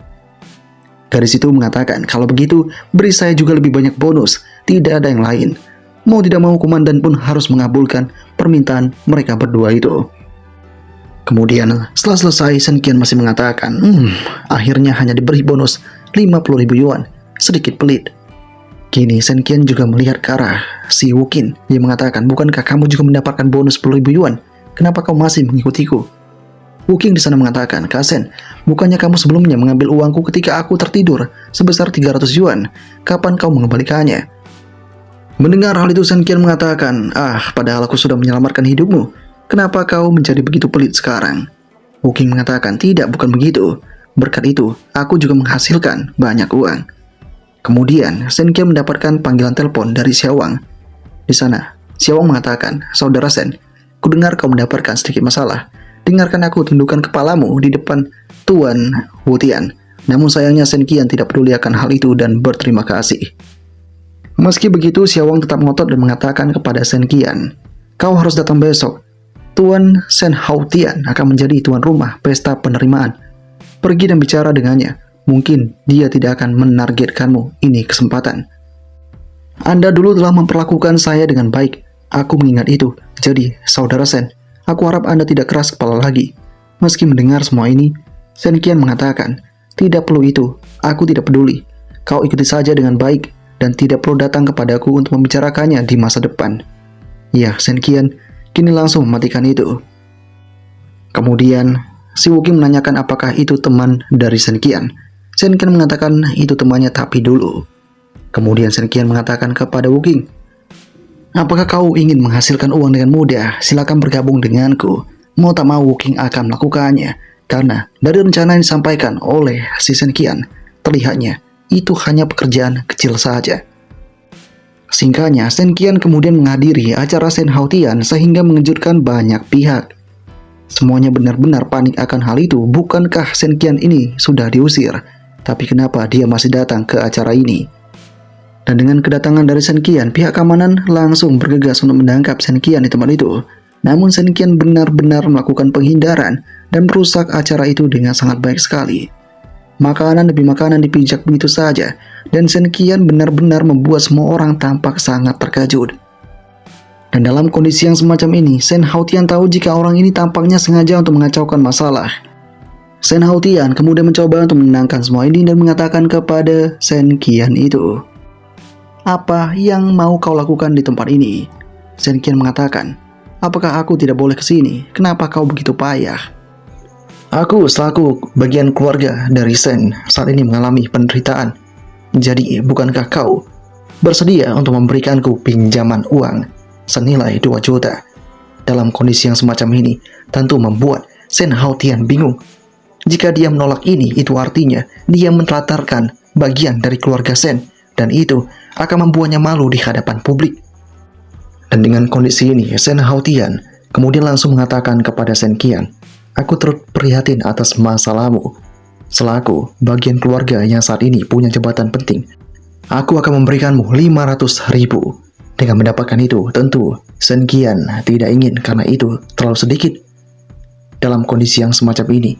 Gadis itu mengatakan, kalau begitu, beri saya juga lebih banyak bonus, tidak ada yang lain. Mau tidak mau, komandan pun harus mengabulkan permintaan mereka berdua itu. Kemudian, setelah selesai, Shen Qian masih mengatakan, akhirnya hanya diberi bonus 50.000 yuan, sedikit pelit. Kini Shen Qian juga melihat ke arah si Wukin. Dia mengatakan, bukankah kamu juga mendapatkan bonus 10.000 yuan? Kenapa kau masih mengikutiku? Wuking di sana mengatakan, Kak Shen, bukannya kamu sebelumnya mengambil uangku ketika aku tertidur sebesar 300 yuan? Kapan kau mengembalikannya? Mendengar hal itu, Shen Qian mengatakan, padahal aku sudah menyelamatkan hidupmu. Kenapa kau menjadi begitu pelit sekarang? Wuking mengatakan, tidak, bukan begitu. Berkat itu, aku juga menghasilkan banyak uang. Kemudian, Shen Qian mendapatkan panggilan telepon dari Xiaowang. Di sana, Xiaowang mengatakan, Saudara Shen, kudengar kau mendapatkan sedikit masalah. Dengarkan aku tundukkan kepalamu di depan Tuan Wu Tian. Namun sayangnya Shen Qian tidak peduli akan hal itu dan berterima kasih. Meski begitu, Xiaowang tetap ngotot dan mengatakan kepada Shen Qian, kau harus datang besok. Tuan Shen Hao Tian akan menjadi tuan rumah pesta penerimaan. Pergi dan bicara dengannya. Mungkin dia tidak akan menargetkanmu. Ini kesempatan. Anda dulu telah memperlakukan saya dengan baik. Aku mengingat itu. Jadi, Saudara Shen, aku harap Anda tidak keras kepala lagi. Meski mendengar semua ini, Shen Qian mengatakan, tidak perlu itu. Aku tidak peduli. Kau ikuti saja dengan baik dan tidak perlu datang kepadaku untuk membicarakannya di masa depan. Ya, Shen Qian kini langsung mematikan itu. Kemudian, si Wuking menanyakan apakah itu teman dari Shen Qian. Sen Qian mengatakan itu temannya tapi dulu. Kemudian Sen Qian mengatakan kepada Wuking, apakah kau ingin menghasilkan uang dengan mudah? Silakan bergabung denganku. Mau tak mau Wuking akan melakukannya. Karena dari rencana yang disampaikan oleh si Sen Qian, terlihatnya itu hanya pekerjaan kecil saja. Singkatnya, Sen Qian kemudian menghadiri acara Sen Haotian sehingga mengejutkan banyak pihak. Semuanya benar-benar panik akan hal itu. Bukankah Sen Qian ini sudah diusir? Tapi kenapa dia masih datang ke acara ini? Dan dengan kedatangan dari Sen Qian, pihak keamanan langsung bergegas untuk menangkap Sen Qian di tempat itu. Namun Sen Qian benar-benar melakukan penghindaran dan merusak acara itu dengan sangat baik sekali. Makanan demi makanan dipijak begitu saja, dan Sen Qian benar-benar membuat semua orang tampak sangat terkejut. Dan dalam kondisi yang semacam ini, Sen Haotian tahu jika orang ini tampaknya sengaja untuk mengacaukan masalah. Sen Haotian kemudian mencoba untuk menenangkan semua ini dan mengatakan kepada Sen Qian itu, apa yang mau kau lakukan di tempat ini? Sen Qian mengatakan, apakah aku tidak boleh ke sini? Kenapa kau begitu payah? Aku selaku bagian keluarga dari Sen saat ini mengalami penderitaan. Jadi bukankah kau bersedia untuk memberikanku pinjaman uang senilai 2 juta? Dalam kondisi yang semacam ini tentu membuat Sen Haotian bingung. Jika dia menolak ini, itu artinya dia mentelatarkan bagian dari keluarga Sen, dan itu akan membuatnya malu di hadapan publik. Dan dengan kondisi ini, Sen Haotian kemudian langsung mengatakan kepada Sen Qian, aku turut prihatin atas masalahmu. Selaku bagian keluarga yang saat ini punya jabatan penting, aku akan memberikanmu 500.000. Dengan mendapatkan itu, tentu Sen Qian tidak ingin karena itu terlalu sedikit. Dalam kondisi yang semacam ini,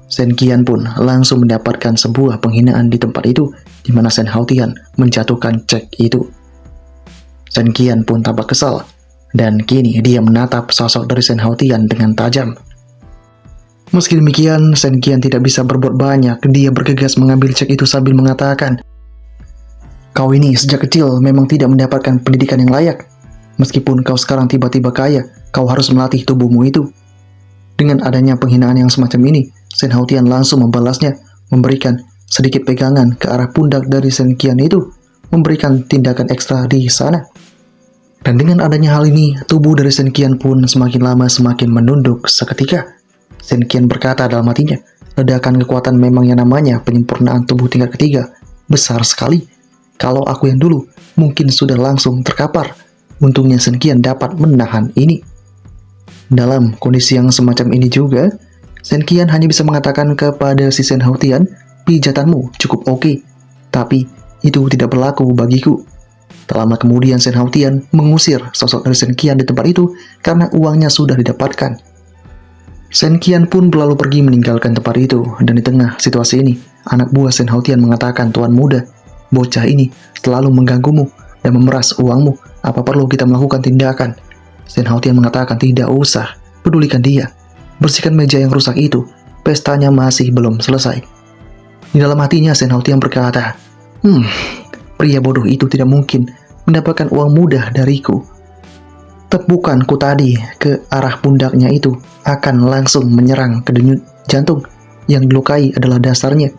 Sen Qian pun langsung mendapatkan sebuah penghinaan di tempat itu, di mana Sen Haotian menjatuhkan cek itu. Sen Qian pun tampak kesal, dan kini dia menatap sosok dari Sen Haotian dengan tajam. Meski demikian, Sen Qian tidak bisa berbuat banyak. Dia bergegas mengambil cek itu sambil mengatakan, kau ini sejak kecil memang tidak mendapatkan pendidikan yang layak. Meskipun kau sekarang tiba-tiba kaya, kau harus melatih tubuhmu itu. Dengan adanya penghinaan yang semacam ini, Sen Haotian langsung membalasnya, memberikan sedikit pegangan ke arah pundak dari Sen Qian itu, memberikan tindakan ekstra di sana. Dan dengan adanya hal ini, tubuh dari Sen Qian pun semakin lama semakin menunduk seketika. Sen Qian berkata dalam hatinya, ledakan kekuatan memang yang namanya penyempurnaan tubuh tingkat ketiga, besar sekali. Kalau aku yang dulu, mungkin sudah langsung terkapar. Untungnya Sen Qian dapat menahan ini. Dalam kondisi yang semacam ini juga, Sen Qian hanya bisa mengatakan kepada si Sen Haotian, pijatanmu cukup oke, tapi itu tidak berlaku bagiku. Tak lama kemudian Sen Haotian mengusir sosok dari Sen Qian di tempat itu karena uangnya sudah didapatkan. Sen Qian pun berlalu pergi meninggalkan tempat itu, dan di tengah situasi ini, anak buah Sen Haotian mengatakan, Tuan muda, bocah ini selalu mengganggumu dan memeras uangmu. Apa perlu kita melakukan tindakan? Sen Haotian mengatakan, tidak usah, pedulikan dia. Bersihkan meja yang rusak itu, pestanya masih belum selesai. Di dalam hatinya Sen Haotian berkata, pria bodoh itu tidak mungkin mendapatkan uang mudah dariku. Tepukanku tadi ke arah pundaknya itu akan langsung menyerang ke denyut jantung yang dilukai adalah dasarnya.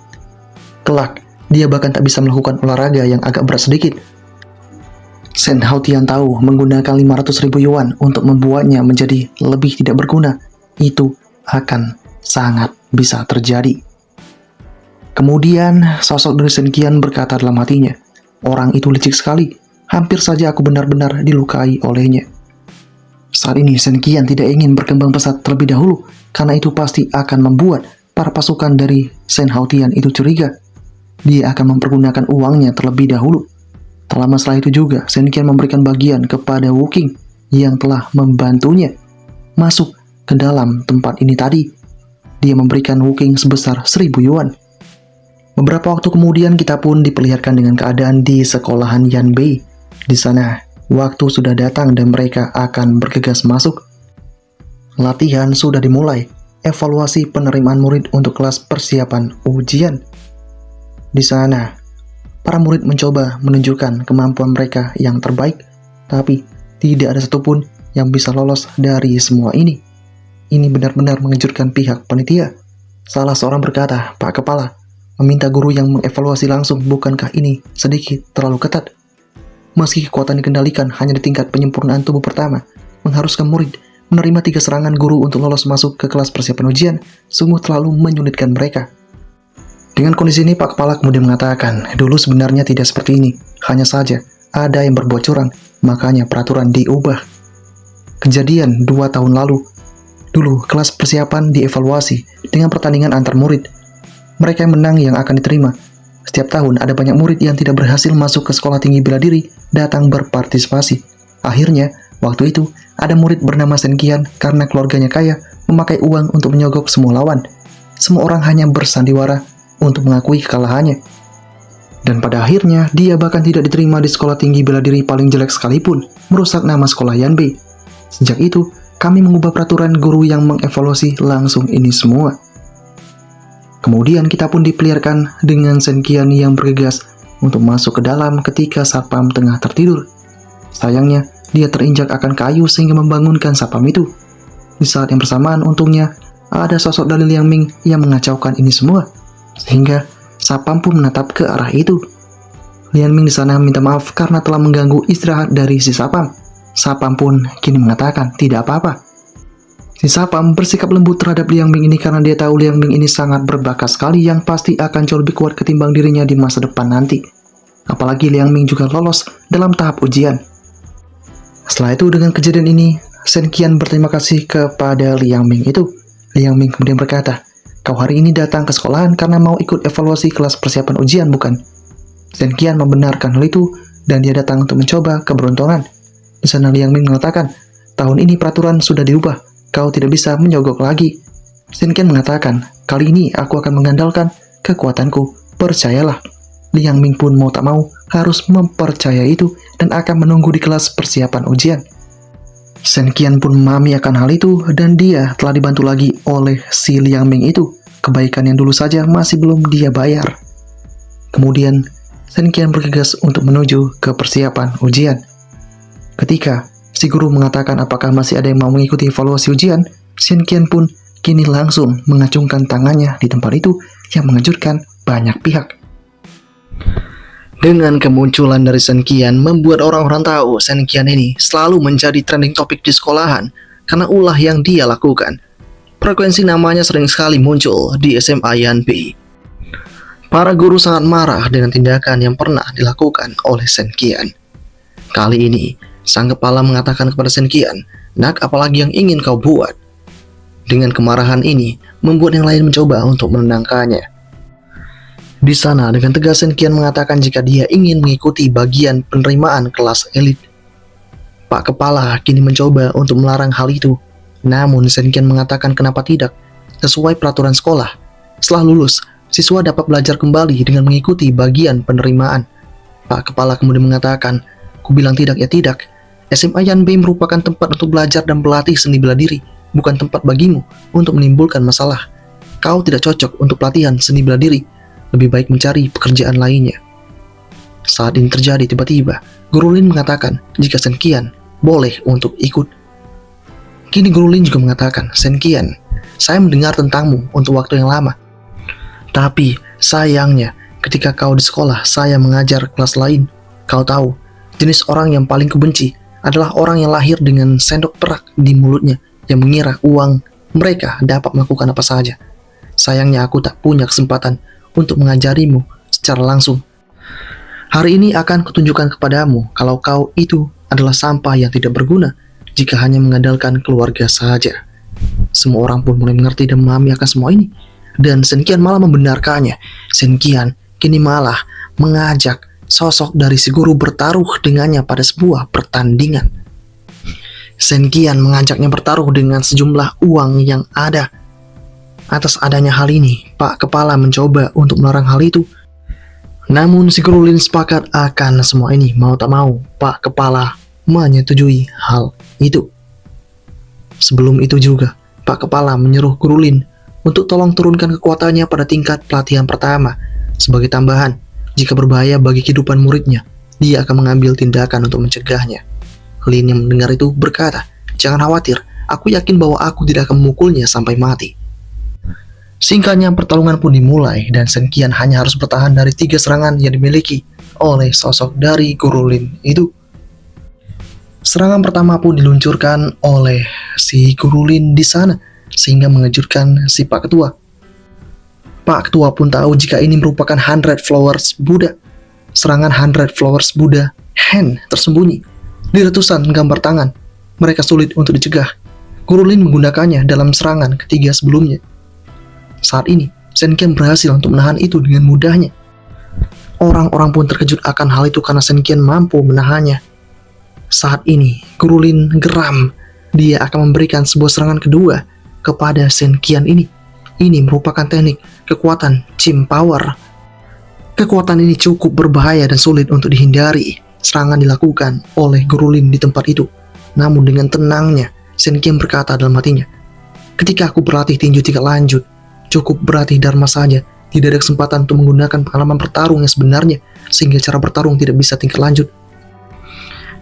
Kelak, dia bahkan tak bisa melakukan olahraga yang agak berat sedikit. Sen Haotian tahu menggunakan 500.000 yuan untuk membuatnya menjadi lebih tidak berguna. Itu akan sangat bisa terjadi. Kemudian, sosok dari Sen Qian berkata dalam hatinya, orang itu licik sekali. Hampir saja aku benar-benar dilukai olehnya. Saat ini Sen Qian tidak ingin berkembang pesat terlebih dahulu, karena itu pasti akan membuat para pasukan dari Sen Haotian itu curiga. Dia akan mempergunakan uangnya terlebih dahulu. Tak lama setelah itu juga, Sen Qian memberikan bagian kepada Wuking yang telah membantunya masuk ke dalam tempat ini tadi. Dia memberikan Wuking sebesar 1.000 yuan. Beberapa waktu kemudian kita pun diperlihatkan dengan keadaan di sekolahan Yanbei. Di sana, waktu sudah datang dan mereka akan bergegas masuk. Latihan sudah dimulai. Evaluasi penerimaan murid untuk kelas persiapan ujian. Di sana, para murid mencoba menunjukkan kemampuan mereka yang terbaik, tapi tidak ada satupun yang bisa lolos dari semua ini. Ini benar-benar mengejutkan pihak panitia. Salah seorang berkata, Pak Kepala, meminta guru yang mengevaluasi langsung. Bukankah ini sedikit terlalu ketat? Meski kekuatan dikendalikan hanya di tingkat penyempurnaan tubuh pertama, mengharuskan murid menerima 3 serangan guru untuk lolos masuk ke kelas persiapan ujian, sungguh terlalu menyulitkan mereka. Dengan kondisi ini, Pak Kepala kemudian mengatakan, dulu sebenarnya tidak seperti ini, hanya saja ada yang berbuat curang, makanya peraturan diubah. Kejadian 2 tahun lalu, dulu kelas persiapan dievaluasi dengan pertandingan antar murid. Mereka yang menang yang akan diterima. Setiap tahun ada banyak murid yang tidak berhasil masuk ke sekolah tinggi bela diri datang berpartisipasi. Akhirnya, waktu itu ada murid bernama Senkian karena keluarganya kaya memakai uang untuk menyogok semua lawan. Semua orang hanya bersandiwara untuk mengakui kekalahannya. Dan pada akhirnya, dia bahkan tidak diterima di sekolah tinggi bela diri paling jelek sekalipun, merusak nama sekolah Yanbei. Sejak itu, kami mengubah peraturan guru yang mengevaluasi langsung ini semua. Kemudian kita pun dipeliharkan dengan Senkian yang bergegas untuk masuk ke dalam ketika Satpam tengah tertidur. Sayangnya, dia terinjak akan kayu sehingga membangunkan Satpam itu. Di saat yang bersamaan, untungnya ada sosok dari Liang Ming yang mengacaukan ini semua, sehingga Satpam pun menatap ke arah itu. Liang Ming di sana minta maaf karena telah mengganggu istirahat dari si Satpam. Satpam pun kini mengatakan tidak apa-apa. Si Satpam bersikap lembut terhadap Liang Ming ini karena dia tahu Liang Ming ini sangat berbakat sekali yang pasti akan jauh lebih kuat ketimbang dirinya di masa depan nanti. Apalagi Liang Ming juga lolos dalam tahap ujian. Setelah itu, dengan kejadian ini, Senkian berterima kasih kepada Liang Ming itu. Liang Ming kemudian berkata, "Kau hari ini datang ke sekolahan karena mau ikut evaluasi kelas persiapan ujian, bukan?" Senkian membenarkan hal itu dan dia datang untuk mencoba keberuntungan. Di sana Liang Ming mengatakan, "Tahun ini peraturan sudah diubah. Kau tidak bisa menyogok lagi." Senkian mengatakan, "Kali ini aku akan mengandalkan kekuatanku. Percayalah." Liang Ming pun mau tak mau harus mempercayai itu dan akan menunggu di kelas persiapan ujian. Senkian pun memahami akan hal itu dan dia telah dibantu lagi oleh si Liang Ming itu. Kebaikan yang dulu saja masih belum dia bayar. Kemudian Senkian bergegas untuk menuju ke persiapan ujian. Ketika si guru mengatakan apakah masih ada yang mau mengikuti evaluasi ujian, Senkian pun kini langsung mengacungkan tangannya di tempat itu yang mengejutkan banyak pihak. Dengan kemunculan dari Senkian membuat orang-orang tahu Senkian ini selalu menjadi trending topik di sekolahan karena ulah yang dia lakukan. Frekuensi namanya sering sekali muncul di SMA Yanbei. Para guru sangat marah dengan tindakan yang pernah dilakukan oleh Senkian. Kali ini, sang kepala mengatakan kepada Senkian, "Nak, apalagi yang ingin kau buat?" Dengan kemarahan ini, membuat yang lain mencoba untuk menenangkannya. Di sana, dengan tegas Senkian mengatakan jika dia ingin mengikuti bagian penerimaan kelas elit. Pak Kepala kini mencoba untuk melarang hal itu. Namun, Senkian mengatakan kenapa tidak, sesuai peraturan sekolah. Setelah lulus, siswa dapat belajar kembali dengan mengikuti bagian penerimaan. Pak Kepala kemudian mengatakan, "Ku bilang tidak ya tidak. SMA Yanbei merupakan tempat untuk belajar dan berlatih seni bela diri, bukan tempat bagimu untuk menimbulkan masalah. Kau tidak cocok untuk pelatihan seni bela diri, lebih baik mencari pekerjaan lainnya." Saat ini terjadi, tiba-tiba Guru Lin mengatakan jika Senkian boleh untuk ikut. Kini Guru Lin juga mengatakan, "Senkian, saya mendengar tentangmu untuk waktu yang lama. Tapi sayangnya, ketika kau di sekolah, saya mengajar kelas lain. Kau tahu, jenis orang yang paling kubenci adalah orang yang lahir dengan sendok perak di mulutnya, yang mengira uang mereka dapat melakukan apa saja. Sayangnya aku tak punya kesempatan untuk mengajarimu secara langsung. Hari ini akan kutunjukkan kepadamu kalau kau itu adalah sampah yang tidak berguna jika hanya mengandalkan keluarga saja." Semua orang pun mulai mengerti dan memahami akan semua ini. Dan Senkian malah membenarkannya. Senkian kini malah mengajak sosok dari si guru bertaruh dengannya pada sebuah pertandingan. Senkian mengajaknya bertaruh dengan sejumlah uang yang ada. Atas adanya hal ini, Pak Kepala mencoba untuk melarang hal itu. Namun si Guru Lin sepakat akan semua ini. Mau tak mau, Pak Kepala menyetujui hal itu. Sebelum itu juga, Pak Kepala menyuruh Guru Lin untuk tolong turunkan kekuatannya pada tingkat pelatihan pertama. Sebagai tambahan, jika berbahaya bagi kehidupan muridnya, dia akan mengambil tindakan untuk mencegahnya. Lin yang mendengar itu berkata, "Jangan khawatir, aku yakin bahwa aku tidak akan memukulnya sampai mati." Singkatnya, pertarungan pun dimulai dan Shen Qian hanya harus bertahan dari 3 serangan yang dimiliki oleh sosok dari Guru Lin itu. Serangan pertama pun diluncurkan oleh si Guru Lin di sana, sehingga mengejutkan si Pak Ketua. Pak Ketua pun tahu jika ini merupakan 100 Flowers Buddha. Serangan 100 Flowers Buddha hand tersembunyi di ratusan gambar tangan. Mereka sulit untuk dicegah. Guru Lin menggunakannya dalam serangan ketiga sebelumnya. Saat ini, Shen Qian berhasil untuk menahan itu dengan mudahnya. Orang-orang pun terkejut akan hal itu karena Shen Qian mampu menahannya. Saat ini, Guru Lin geram. Dia akan memberikan sebuah serangan kedua kepada Shen Qian ini. Ini merupakan teknik kekuatan Qim Power. Kekuatan ini cukup berbahaya dan sulit untuk dihindari. Serangan dilakukan oleh Guru Lin di tempat itu. Namun dengan tenangnya, Shen Qian berkata dalam hatinya, "Ketika aku berlatih tinju tingkat lanjut, cukup berlatih Dharma saja. Tidak ada kesempatan untuk menggunakan pengalaman bertarung yang sebenarnya, sehingga cara bertarung tidak bisa tingkat lanjut."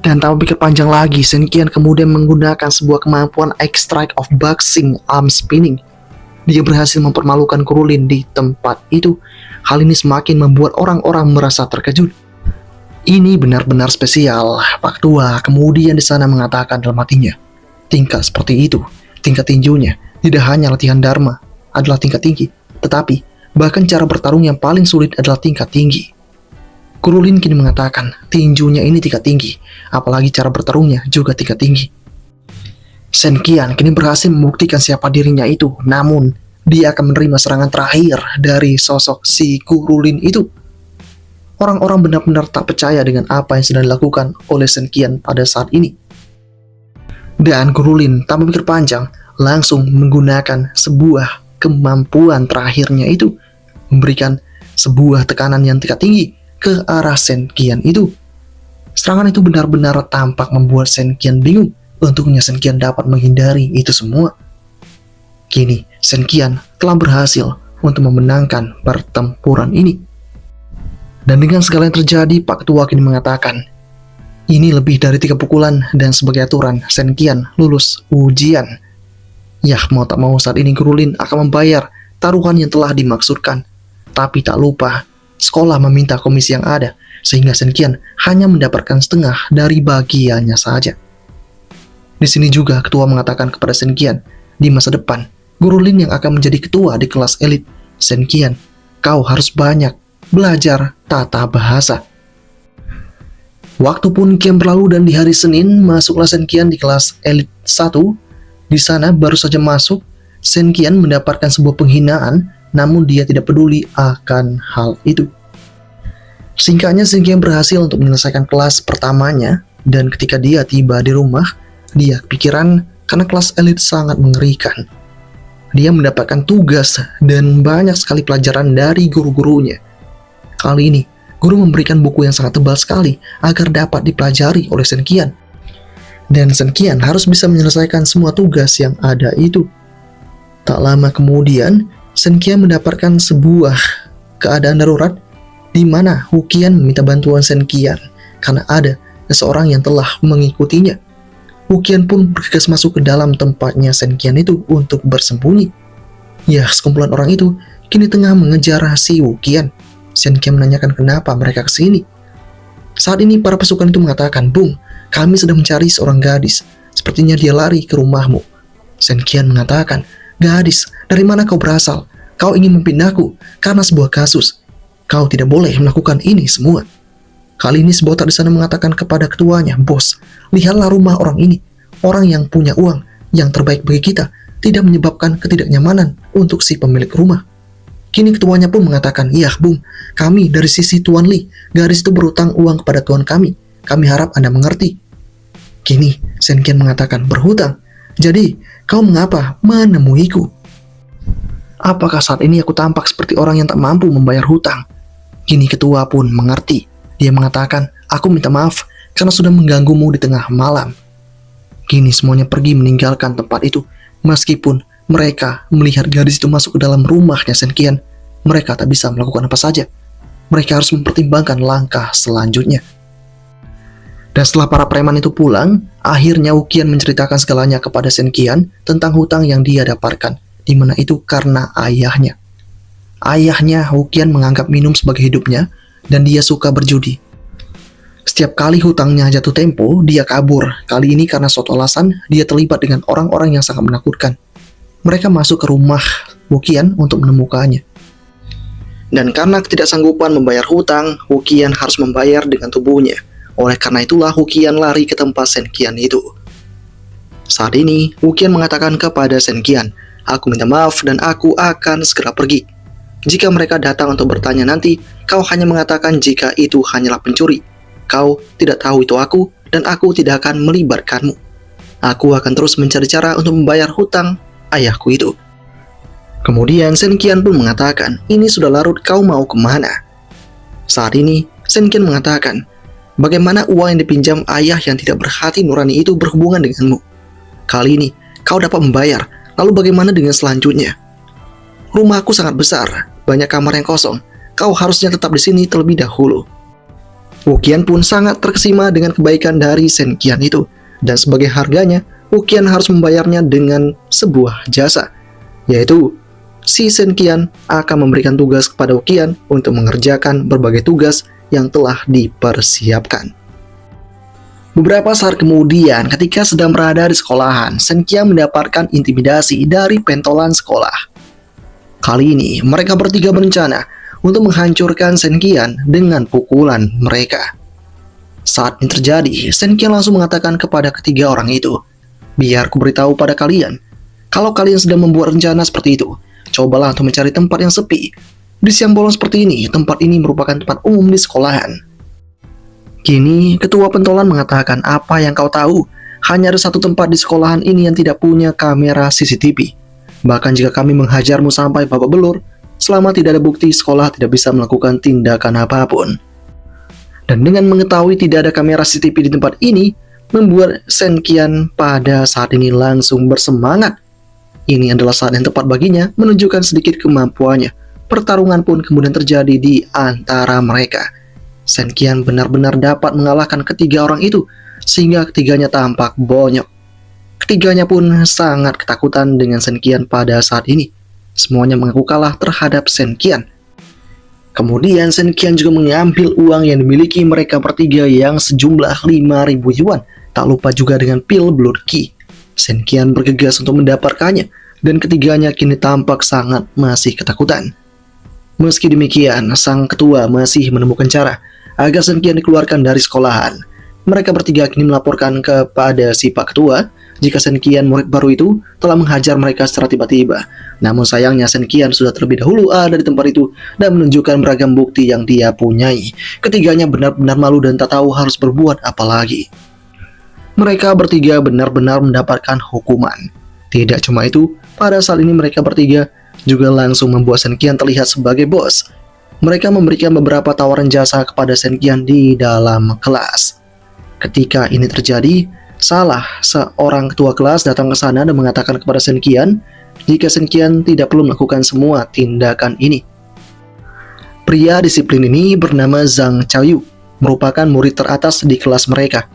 Dan tanpa pikir panjang lagi, Shen Qian kemudian menggunakan sebuah kemampuan X-Strike of Boxing Arm Spinning. Dia berhasil mempermalukan Guru Lin di tempat itu. Hal ini semakin membuat orang-orang merasa terkejut. Ini benar-benar spesial. Pak Ketua kemudian di sana mengatakan dalam hatinya, tingkat seperti itu, tingkat tinjunya tidak hanya latihan Dharma adalah tingkat tinggi, tetapi bahkan cara bertarung yang paling sulit adalah tingkat tinggi. Guru Lin kini mengatakan tinjunya ini tingkat tinggi, apalagi cara bertarungnya juga tingkat tinggi. Shen Qian kini berhasil membuktikan siapa dirinya itu, namun dia akan menerima serangan terakhir dari sosok si Guru Lin itu. Orang-orang benar-benar tak percaya dengan apa yang sedang dilakukan oleh Shen Qian pada saat ini. Dan Guru Lin tanpa pikir panjang langsung menggunakan sebuah kemampuan terakhirnya itu, memberikan sebuah tekanan yang tingkat tinggi ke arah Shen Qian itu. Serangan itu benar-benar tampak membuat Shen Qian bingung. Untungnya Shen Qian dapat menghindari itu semua. Kini Shen Qian telah berhasil untuk memenangkan pertempuran ini. Dan dengan segala yang terjadi, Pak Ketua kini mengatakan, ini lebih dari 3 pukulan dan sebagai aturan Shen Qian lulus ujian. Yah, mau tak mau saat ini Guru Lin akan membayar taruhan yang telah dimaksudkan. Tapi tak lupa, sekolah meminta komisi yang ada, sehingga Shen Qian hanya mendapatkan setengah dari bagiannya saja. Di sini juga ketua mengatakan kepada Shen Qian, di masa depan, Guru Lin yang akan menjadi ketua di kelas elit. Shen Qian, kau harus banyak belajar tata bahasa. Waktu pun kian berlalu dan di hari Senin, masuklah Shen Qian di kelas elit 1. Di sana baru saja masuk, Shen Qian mendapatkan sebuah penghinaan, namun dia tidak peduli akan hal itu. Singkatnya, Shen Qian berhasil untuk menyelesaikan kelas pertamanya, dan ketika dia tiba di rumah, dia kepikiran karena kelas elit sangat mengerikan. Dia mendapatkan tugas dan banyak sekali pelajaran dari guru-gurunya. Kali ini, guru memberikan buku yang sangat tebal sekali agar dapat dipelajari oleh Shen Qian. Dan Shen Qian harus bisa menyelesaikan semua tugas yang ada itu. Tak lama kemudian, Shen Qian mendapatkan sebuah keadaan darurat di mana Hu Qian meminta bantuan Shen Qian karena ada seseorang yang telah mengikutinya. Hu Qian pun bergegas masuk ke dalam tempatnya Shen Qian itu untuk bersembunyi. Ya, sekumpulan orang itu kini tengah mengejar si Hu Qian. Shen Qian menanyakan kenapa mereka ke sini. Saat ini para pasukan itu mengatakan, "Bung, kami sedang mencari seorang gadis. Sepertinya dia lari ke rumahmu." Shen Qian mengatakan, "Gadis, dari mana kau berasal? Kau ingin memfitnahku karena sebuah kasus. Kau tidak boleh melakukan ini semua." Kali ini si botak di sana mengatakan kepada ketuanya, "Bos, lihatlah rumah orang ini. Orang yang punya uang, yang terbaik bagi kita, tidak menyebabkan ketidaknyamanan untuk si pemilik rumah." Kini ketuanya pun mengatakan, "Iya, Bung, kami dari sisi Tuan Li, gadis itu berutang uang kepada tuan kami. Kami harap Anda mengerti." Kini Shen Qian mengatakan, "Berhutang? Jadi, kau mengapa menemuiku? Apakah saat ini aku tampak seperti orang yang tak mampu membayar hutang?" Kini ketua pun mengerti. Dia mengatakan, "Aku minta maaf karena sudah mengganggumu di tengah malam." Kini semuanya pergi meninggalkan tempat itu. Meskipun mereka melihat gadis itu masuk ke dalam rumahnya Shen Qian, mereka tak bisa melakukan apa saja. Mereka harus mempertimbangkan langkah selanjutnya. Dan setelah para preman itu pulang, akhirnya Hu Qian menceritakan segalanya kepada Shen Qian tentang hutang yang dia dapatkan. di mana itu karena ayahnya. Ayahnya Hokian menganggap minum sebagai hidupnya dan dia suka berjudi. Setiap kali hutangnya jatuh tempo, dia kabur. Kali ini karena suatu alasan, dia terlibat dengan orang-orang yang sangat menakutkan. Mereka masuk ke rumah Hokian untuk menemukannya. Dan karena ketidaksanggupan membayar hutang, Hokian harus membayar dengan tubuhnya. Oleh karena itulah Hokian lari ke tempat Senkian itu. Saat ini, Hokian mengatakan kepada Senkian, "Aku minta maaf dan aku akan segera pergi. Jika mereka datang untuk bertanya nanti, kau hanya mengatakan jika itu hanyalah pencuri. Kau tidak tahu itu aku, dan aku tidak akan melibatkanmu. Aku akan terus mencari cara untuk membayar hutang ayahku itu." Kemudian Senkian pun mengatakan, "Ini sudah larut, kau mau kemana?" Saat ini, Senkian mengatakan, "Bagaimana uang yang dipinjam ayah yang tidak berhati nurani itu berhubungan denganmu? Kali ini, kau dapat membayar, lalu bagaimana dengan selanjutnya? Rumahku sangat besar, banyak kamar yang kosong, kau harusnya tetap di sini terlebih dahulu." Hokian pun sangat terkesima dengan kebaikan dari Senkian itu, dan sebagai harganya, Hokian harus membayarnya dengan sebuah jasa, yaitu si Senkian akan memberikan tugas kepada Hokian untuk mengerjakan berbagai tugas yang telah dipersiapkan. Beberapa saat kemudian, ketika sedang berada di sekolahan, Senkian mendapatkan intimidasi dari pentolan sekolah. Kali ini, mereka bertiga berencana untuk menghancurkan Senkian dengan pukulan mereka. Saat ini terjadi, Senkian langsung mengatakan kepada ketiga orang itu, "Biar ku beritahu pada kalian, kalau kalian sedang membuat rencana seperti itu, cobalah untuk mencari tempat yang sepi. Di siang bolong seperti ini, tempat ini merupakan tempat umum di sekolahan." Kini, ketua pentolan mengatakan, "Apa yang kau tahu? Hanya ada satu tempat di sekolahan ini yang tidak punya kamera CCTV. Bahkan jika kami menghajarmu sampai babak belur, selama tidak ada bukti, sekolah tidak bisa melakukan tindakan apapun." Dan dengan mengetahui tidak ada kamera CCTV di tempat ini, membuat Senkian pada saat ini langsung bersemangat. Ini adalah saat yang tepat baginya menunjukkan sedikit kemampuannya. Pertarungan pun kemudian terjadi di antara mereka. Senkian benar-benar dapat mengalahkan ketiga orang itu, sehingga ketiganya tampak bonyok. Ketiganya pun sangat ketakutan dengan Senkian pada saat ini. Semuanya mengaku kalah terhadap Senkian. Kemudian Senkian juga mengambil uang yang dimiliki mereka bertiga yang sejumlah 5.000 yuan. Tak lupa juga dengan pil Blood Key. Senkian bergegas untuk mendapatkannya, dan ketiganya kini tampak sangat masih ketakutan. Meski demikian, sang ketua masih menemukan cara agar Senkian dikeluarkan dari sekolahan. Mereka bertiga kini melaporkan kepada si Pak Ketua jika Senkian murid baru itu telah menghajar mereka secara tiba-tiba. Namun sayangnya Senkian sudah terlebih dahulu ada di tempat itu dan menunjukkan beragam bukti yang dia punyai. Ketiganya benar-benar malu dan tak tahu harus berbuat apa lagi. Mereka bertiga benar-benar mendapatkan hukuman. Tidak cuma itu, pada saat ini mereka bertiga juga langsung membuat Senkian terlihat sebagai bos. Mereka memberikan beberapa tawaran jasa kepada Senkian di dalam kelas. Ketika ini terjadi, salah seorang ketua kelas datang ke sana dan mengatakan kepada Senkian jika Senkian tidak perlu melakukan semua tindakan ini. Pria disiplin ini bernama Zhang Chaoyu, merupakan murid teratas di kelas mereka.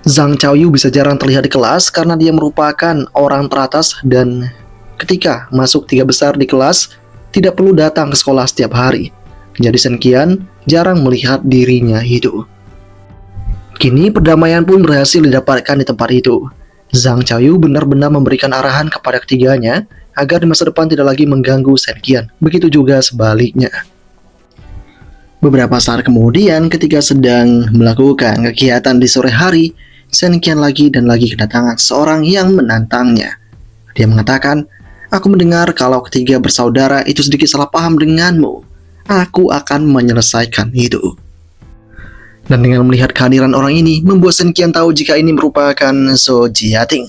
Zhang Chaoyu bisa jarang terlihat di kelas karena dia merupakan orang teratas dan ketika masuk tiga besar di kelas, tidak perlu datang ke sekolah setiap hari. Jadi Senkian jarang melihat dirinya itu. Kini perdamaian pun berhasil didapatkan di tempat itu. Zhang Chaoyu benar-benar memberikan arahan kepada ketiganya agar di masa depan tidak lagi mengganggu Senkian. Begitu juga sebaliknya. Beberapa saat kemudian ketika sedang melakukan kegiatan di sore hari, Senkian lagi dan lagi kedatangan seorang yang menantangnya. Dia mengatakan, "Aku mendengar kalau ketiga bersaudara itu sedikit salah paham denganmu. Aku akan menyelesaikan itu." Dan dengan melihat kehadiran orang ini, membuat Senkian tahu jika ini merupakan So Jiating.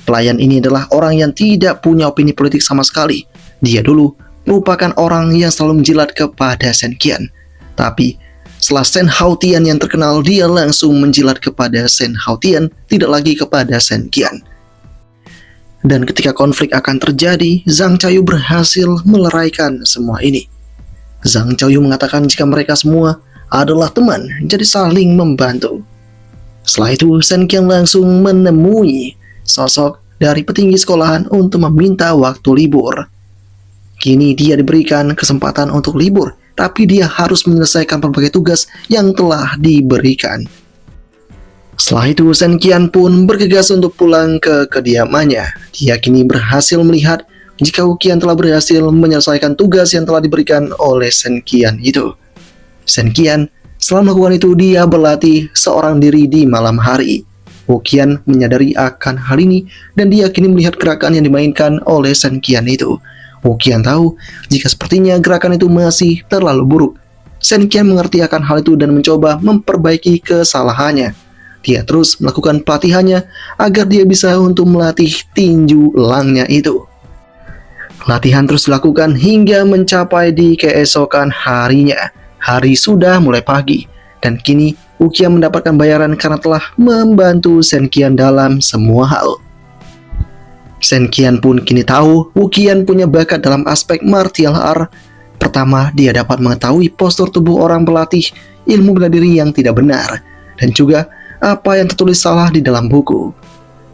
Pelayan ini adalah orang yang tidak punya opini politik sama sekali. Dia dulu merupakan orang yang selalu menjilat kepada Senkian. Tapi setelah Sen Haotian yang terkenal, dia langsung menjilat kepada Sen Haotian, tidak lagi kepada Senkian. Dan ketika konflik akan terjadi, Zhang Chaoyu berhasil meleraikan semua ini. Zhang Chaoyu mengatakan jika mereka semua adalah teman, jadi saling membantu. Setelah itu, Senkian langsung menemui sosok dari petinggi sekolahan untuk meminta waktu libur. Kini dia diberikan kesempatan untuk libur, tapi dia harus menyelesaikan berbagai tugas yang telah diberikan. Setelah itu, Shen Qian pun bergegas untuk pulang ke kediamannya. Dia kini berhasil melihat jika Wu Qian telah berhasil menyelesaikan tugas yang telah diberikan oleh Shen Qian itu. Shen Qian setelah melakukan itu, dia berlatih seorang diri di malam hari. Wu Qian menyadari akan hal ini dan dia kini melihat gerakan yang dimainkan oleh Shen Qian itu. Wu Qian tahu jika sepertinya gerakan itu masih terlalu buruk. Shen Qian mengerti akan hal itu dan mencoba memperbaiki kesalahannya. Dia terus melakukan pelatihannya agar dia bisa untuk melatih tinju elangnya itu. Latihan terus dilakukan hingga mencapai di keesokan harinya. Hari sudah mulai pagi dan kini Wu Qian mendapatkan bayaran karena telah membantu Shen Qian dalam semua hal. Shen Qian pun kini tahu Wu Qian punya bakat dalam aspek martial art. Pertama, dia dapat mengetahui postur tubuh orang pelatih ilmu bela diri yang tidak benar dan juga apa yang tertulis salah di dalam buku.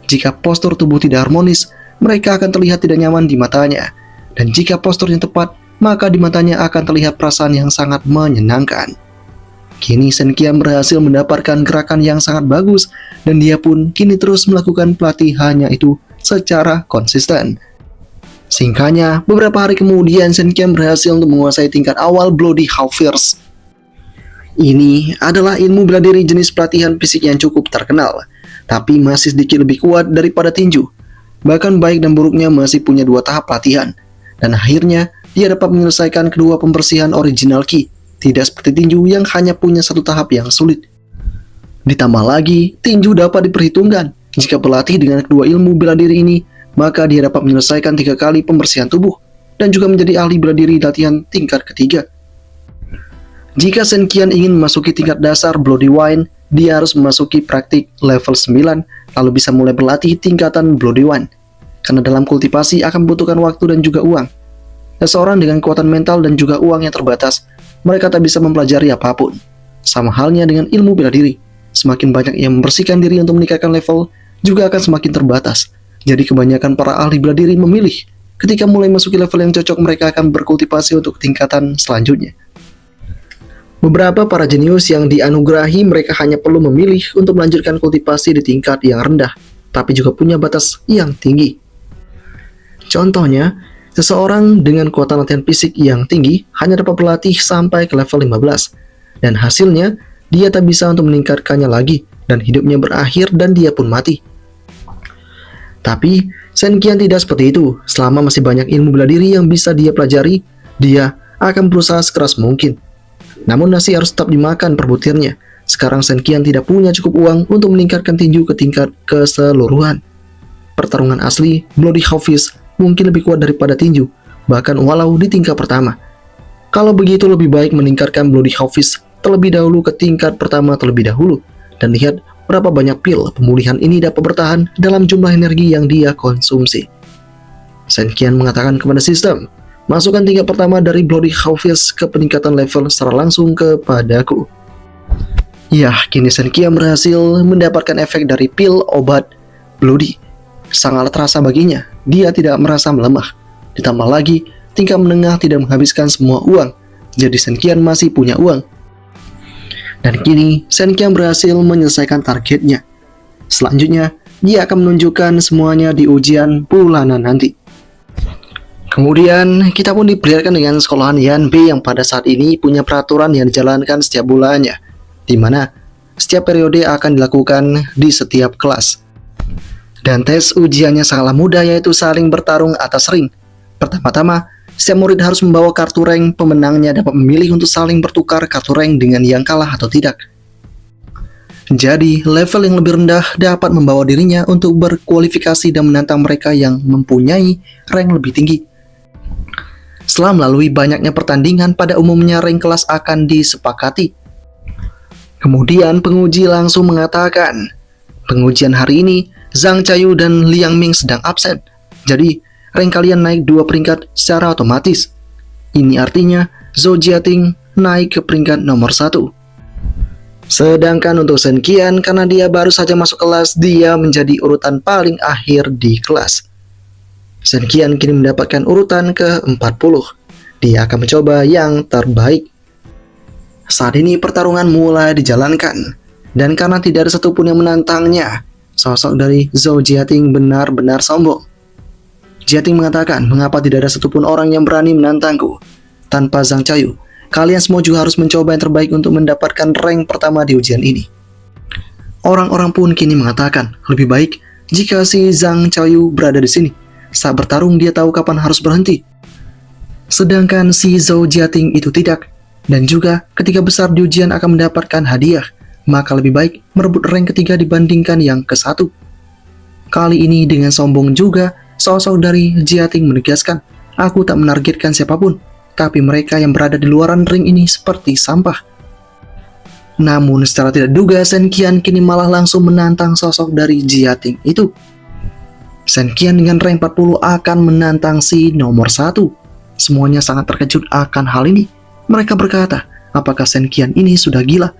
Jika postur tubuh tidak harmonis, mereka akan terlihat tidak nyaman di matanya. Dan jika posturnya tepat, maka di matanya akan terlihat perasaan yang sangat menyenangkan. Kini Shen Qian berhasil mendapatkan gerakan yang sangat bagus dan dia pun kini terus melakukan pelatihannya itu secara konsisten. Singkatnya, beberapa hari kemudian Shen Qian berhasil untuk menguasai tingkat awal Bloody Half-Fierce. Ini adalah ilmu bela diri jenis pelatihan fisik yang cukup terkenal, tapi masih sedikit lebih kuat daripada tinju. Bahkan baik dan buruknya masih punya 2 tahap pelatihan, dan akhirnya dia dapat menyelesaikan kedua pembersihan original Ki, tidak seperti tinju yang hanya punya 1 tahap yang sulit. Ditambah lagi, tinju dapat diperhitungkan. Jika berlatih dengan kedua ilmu bela diri ini, maka dia dapat menyelesaikan 3 kali pembersihan tubuh, dan juga menjadi ahli bela diri latihan tingkat ketiga. Jika Shen Qian ingin memasuki tingkat dasar Bloody One, dia harus memasuki praktik level 9, lalu bisa mulai berlatih tingkatan Bloody One. Karena dalam kultivasi akan membutuhkan waktu dan juga uang. Seseorang dengan kekuatan mental dan juga uang yang terbatas, mereka tak bisa mempelajari apapun. Sama halnya dengan ilmu bela diri. Semakin banyak yang membersihkan diri untuk meningkatkan level, juga akan semakin terbatas. Jadi kebanyakan para ahli bela diri memilih, ketika mulai masuki level yang cocok, mereka akan berkultivasi untuk tingkatan selanjutnya. Beberapa para jenius yang dianugerahi mereka hanya perlu memilih untuk melanjutkan kultivasi di tingkat yang rendah, tapi juga punya batas yang tinggi. Contohnya, seseorang dengan kekuatan latihan fisik yang tinggi hanya dapat berlatih sampai ke level 15, dan hasilnya dia tak bisa untuk meningkatkannya lagi, dan hidupnya berakhir dan dia pun mati. Tapi, Shen Qian tidak seperti itu. Selama masih banyak ilmu bela diri yang bisa dia pelajari, dia akan berusaha sekeras mungkin. Namun nasi harus tetap dimakan per butirnya. Sekarang Shen Qian tidak punya cukup uang untuk meningkatkan tinju ke tingkat keseluruhan. Pertarungan asli Bloody Half-Fierce mungkin lebih kuat daripada tinju, bahkan walau di tingkat pertama. Kalau begitu lebih baik meningkatkan Bloody Half-Fierce terlebih dahulu ke tingkat pertama terlebih dahulu, dan lihat berapa banyak pil pemulihan ini dapat bertahan dalam jumlah energi yang dia konsumsi. Shen Qian mengatakan kepada sistem, masukkan tingkat pertama dari Bloody Half-Fierce ke peningkatan level secara langsung kepadaku. Ya, kini Shen Qian berhasil mendapatkan efek dari pil obat Bloody. Sangat terasa baginya, dia tidak merasa melemah. Ditambah lagi, tingkat menengah tidak menghabiskan semua uang, jadi Shen Qian masih punya uang. Dan kini, Shen Qian berhasil menyelesaikan targetnya. Selanjutnya, dia akan menunjukkan semuanya di ujian bulanan nanti. Kemudian, kita pun diperlihatkan dengan sekolahan Yanbei yang pada saat ini punya peraturan yang dijalankan setiap bulannya, di mana setiap periode akan dilakukan di setiap kelas. Dan tes ujiannya sangatlah mudah, yaitu saling bertarung atas ring. Pertama-tama, setiap murid harus membawa kartu rank. Pemenangnya dapat memilih untuk saling bertukar kartu rank dengan yang kalah atau tidak. Jadi, level yang lebih rendah dapat membawa dirinya untuk berkualifikasi dan menantang mereka yang mempunyai rank lebih tinggi. Setelah melalui banyaknya pertandingan, pada umumnya rank kelas akan disepakati. Kemudian penguji langsung mengatakan, pengujian hari ini Zhang Chayu dan Liang Ming sedang absen. Jadi, rank kalian naik 2 peringkat secara otomatis. Ini artinya Zhou Jiating naik ke peringkat nomor 1. Sedangkan untuk Shen Qian, karena dia baru saja masuk kelas, dia menjadi urutan paling akhir di kelas. Shen Qian kini mendapatkan urutan ke-40. Dia akan mencoba yang terbaik. Saat ini pertarungan mulai dijalankan, dan karena tidak ada satupun yang menantangnya, sosok dari Zhou Jiating benar-benar sombong. Jiating mengatakan, mengapa tidak ada satupun orang yang berani menantangku? Tanpa Zhang Chaoyu, kalian semua juga harus mencoba yang terbaik untuk mendapatkan rank pertama di ujian ini. Orang-orang pun kini mengatakan, lebih baik jika si Zhang Chaoyu berada di sini. Saat bertarung dia tahu kapan harus berhenti. Sedangkan si Zhou Jiating itu tidak. Dan juga ketika besar di ujian akan mendapatkan hadiah. Maka lebih baik merebut rank ketiga dibandingkan yang ke-1. Kali ini dengan sombong juga, sosok dari Jiating menegaskan, aku tak menargetkan siapapun, tapi mereka yang berada di luaran ring ini seperti sampah. Namun secara tidak duga, Shen Qian kini malah langsung menantang sosok dari Jiating itu. Shen Qian dengan rank 40 akan menantang si nomor 1. Semuanya sangat terkejut akan hal ini. Mereka berkata, apakah Shen Qian ini sudah gila?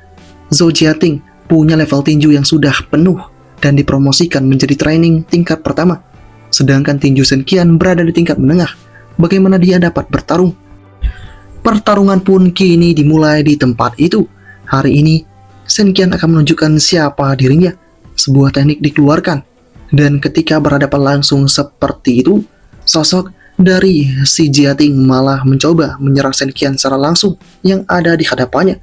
Zhou Jiating punya level tinju yang sudah penuh dan dipromosikan menjadi training tingkat pertama. Sedangkan tinju Shen Qian berada di tingkat menengah. Bagaimana dia dapat bertarung? Pertarungan pun kini dimulai di tempat itu. Hari ini, Shen Qian akan menunjukkan siapa dirinya. Sebuah teknik dikeluarkan. Dan ketika berhadapan langsung seperti itu, sosok dari si Jiating malah mencoba menyerang Shen Qian secara langsung yang ada di hadapannya.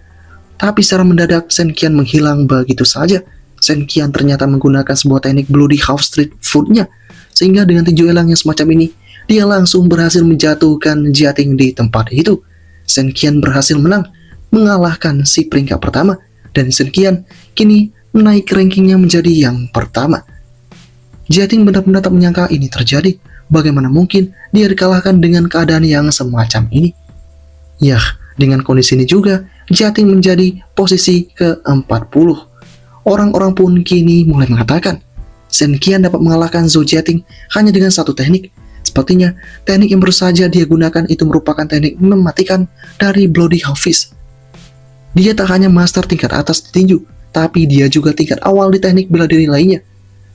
Tapi secara mendadak Shen Qian menghilang begitu saja. Shen Qian ternyata menggunakan sebuah teknik Bloody Half Street Foot-nya. Sehingga dengan tinju elang yang semacam ini, dia langsung berhasil menjatuhkan Jiating di tempat itu. Shen Qian berhasil menang, mengalahkan si peringkat pertama. Dan Shen Qian kini naik rankingnya menjadi yang pertama. Jiating benar-benar tak menyangka ini terjadi. Bagaimana mungkin dia dikalahkan dengan keadaan yang semacam ini? Yah, dengan kondisi ini juga, Jiating menjadi posisi ke-40. Orang-orang pun kini mulai mengatakan, Shen Qian dapat mengalahkan Zhou Jiating hanya dengan satu teknik. Sepertinya, teknik yang baru saja dia gunakan itu merupakan teknik mematikan dari Bloody Half Fist. Dia tak hanya master tingkat atas di tinju, tapi dia juga tingkat awal di teknik bela diri lainnya.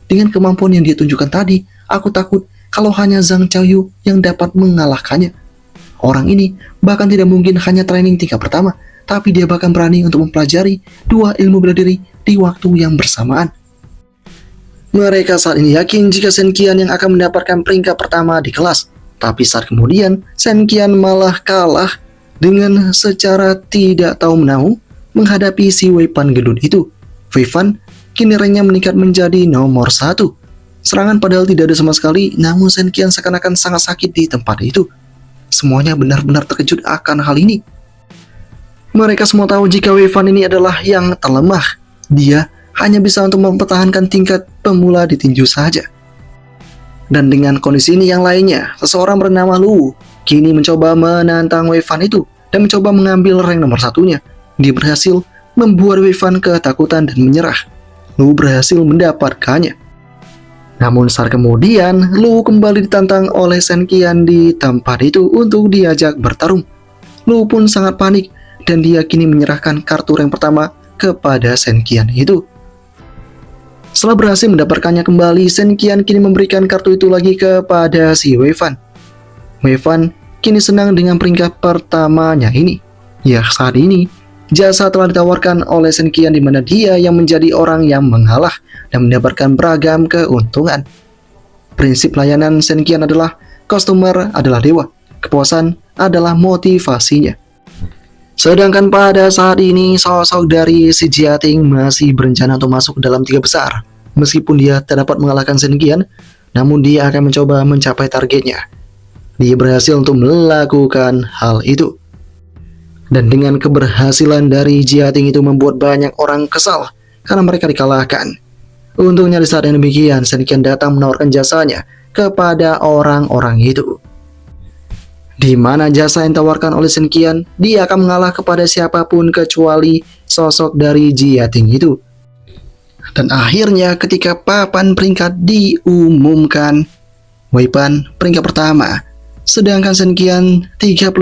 Dengan kemampuan yang dia tunjukkan tadi, aku takut kalau hanya Zhang Chaoyu yang dapat mengalahkannya. Orang ini bahkan tidak mungkin hanya training tingkat pertama, tapi dia bahkan berani untuk mempelajari dua ilmu bela diri di waktu yang bersamaan. Mereka saat ini yakin jika Shen Qian yang akan mendapatkan peringkat pertama di kelas. Tapi saat kemudian, Shen Qian malah kalah dengan secara tidak tahu menahu menghadapi si Wei Fan gendut itu. Wei Fan kini ranknya meningkat menjadi nomor 1. Serangan padahal tidak ada sama sekali, namun Shen Qian seakan-akan sangat sakit di tempat itu. Semuanya benar-benar terkejut akan hal ini. Mereka semua tahu jika Wei Fan ini adalah yang terlemah. Dia hanya bisa untuk mempertahankan tingkat pemula di tinju saja. Dan dengan kondisi ini yang lainnya, seseorang bernama Lu kini mencoba menantang Wei Fan itu dan mencoba mengambil rank nomor 1-nya. Dia berhasil membuat Wei Fan ketakutan dan menyerah. Lu berhasil mendapatkannya. Namun saat kemudian, Lu kembali ditantang oleh Shen Qian di tempat itu untuk diajak bertarung. Lu pun sangat panik dan dia kini menyerahkan kartu rank pertama kepada Shen Qian itu. Setelah berhasil mendapatkannya kembali, Shen Qian kini memberikan kartu itu lagi kepada si Wei Fan. Wei Fan kini senang dengan peringkat pertamanya ini. Ya, saat ini jasa telah ditawarkan oleh Shen Qian di mana dia yang menjadi orang yang mengalah dan mendapatkan beragam keuntungan. Prinsip layanan Shen Qian adalah customer adalah dewa, kepuasan adalah motivasinya. Sedangkan pada saat ini sosok dari si Jiating masih berencana untuk masuk ke dalam 3 besar. Meskipun dia tak dapat mengalahkan Shen Qian, namun dia akan mencoba mencapai targetnya. Dia berhasil untuk melakukan hal itu. Dan dengan keberhasilan dari Jiating itu membuat banyak orang kesal karena mereka dikalahkan. Untungnya di saat yang demikian, Shen Qian datang menawarkan jasanya kepada orang-orang itu. Di mana jasa yang ditawarkan oleh Shen Qian, dia akan mengalah kepada siapapun kecuali sosok dari Jiating itu. Dan akhirnya ketika papan peringkat diumumkan, Wei Fan peringkat pertama, sedangkan Shen Qian 39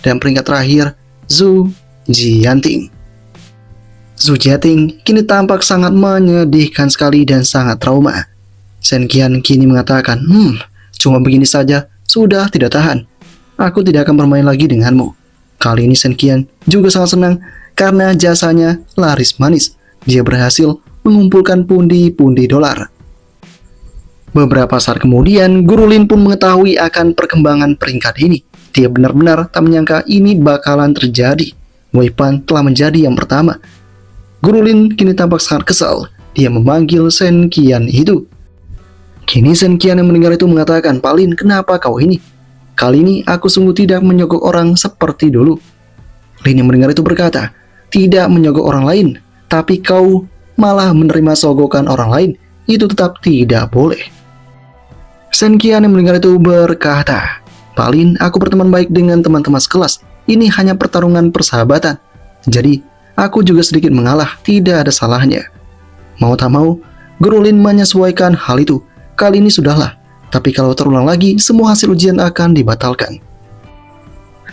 dan peringkat terakhir Zhou Jiating. Zhu Jiating kini tampak sangat menyedihkan sekali dan sangat trauma. Shen Qian kini mengatakan, cuma begini saja, sudah tidak tahan. Aku tidak akan bermain lagi denganmu. Kali ini Shen Qian juga sangat senang karena jasanya laris manis. Dia berhasil mengumpulkan pundi-pundi dolar. Beberapa saat kemudian, Guru Lin pun mengetahui akan perkembangan peringkat ini. Dia benar-benar tak menyangka ini bakalan terjadi. Wei Pan telah menjadi yang pertama. Guru Lin kini tampak sangat kesal. Dia memanggil Shen Qian itu. Kini Shen Qian yang mendengar itu mengatakan, "Pak Lin, kenapa kau ini? Kali ini aku sungguh tidak menyogok orang seperti dulu." Lin yang mendengar itu berkata, "Tidak menyogok orang lain, tapi kau malah menerima sogokan orang lain. Itu tetap tidak boleh." Shen Qian yang mendengar itu berkata, "Pak Lin, aku berteman baik dengan teman-teman sekelas. Ini hanya pertarungan persahabatan. Jadi, aku juga sedikit mengalah, tidak ada salahnya." Mau tak mau, Guru Lin menyesuaikan hal itu. Kali ini sudahlah, tapi kalau terulang lagi, semua hasil ujian akan dibatalkan.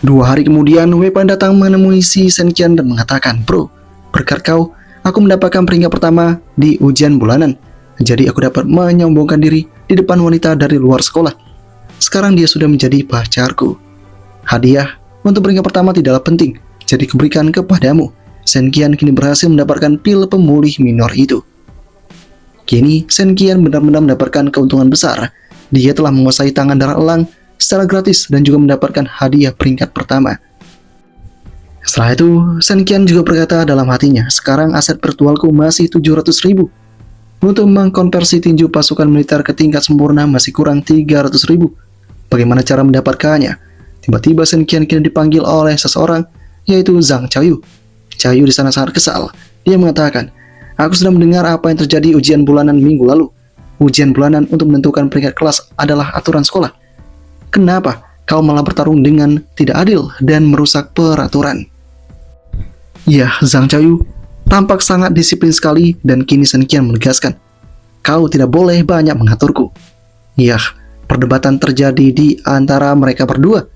2 hari kemudian, Wei Pan datang menemui si Shen Qian dan mengatakan, "Bro, berkat kau, aku mendapatkan peringkat pertama di ujian bulanan. Jadi aku dapat menyombongkan diri di depan wanita dari luar sekolah. Sekarang dia sudah menjadi pacarku. Hadiah untuk peringkat pertama tidaklah penting, jadi kuberikan kepadamu." Shen Qian kini berhasil mendapatkan pil pemulih minor itu. Kini, Shen Qian benar-benar mendapatkan keuntungan besar. Dia telah menguasai tangan darah elang secara gratis dan juga mendapatkan hadiah peringkat pertama. Setelah itu, Shen Qian juga berkata dalam hatinya, "Sekarang aset virtualku masih 700.000. Untuk mengkonversi tinju pasukan militer ke tingkat sempurna masih kurang 300.000. Bagaimana cara mendapatkannya?" Tiba-tiba Shen Qian kini dipanggil oleh seseorang, yaitu Zhang Chaoyu. Chaoyu di sana sangat kesal. Dia mengatakan, "Aku sudah mendengar apa yang terjadi ujian bulanan minggu lalu. Ujian bulanan untuk menentukan peringkat kelas adalah aturan sekolah. Kenapa kau malah bertarung dengan tidak adil dan merusak peraturan?" Ya, Zhang Chaoyu tampak sangat disiplin sekali dan kini Shen Qian menegaskan, "Kau tidak boleh banyak mengaturku." Ya, perdebatan terjadi di antara mereka berdua,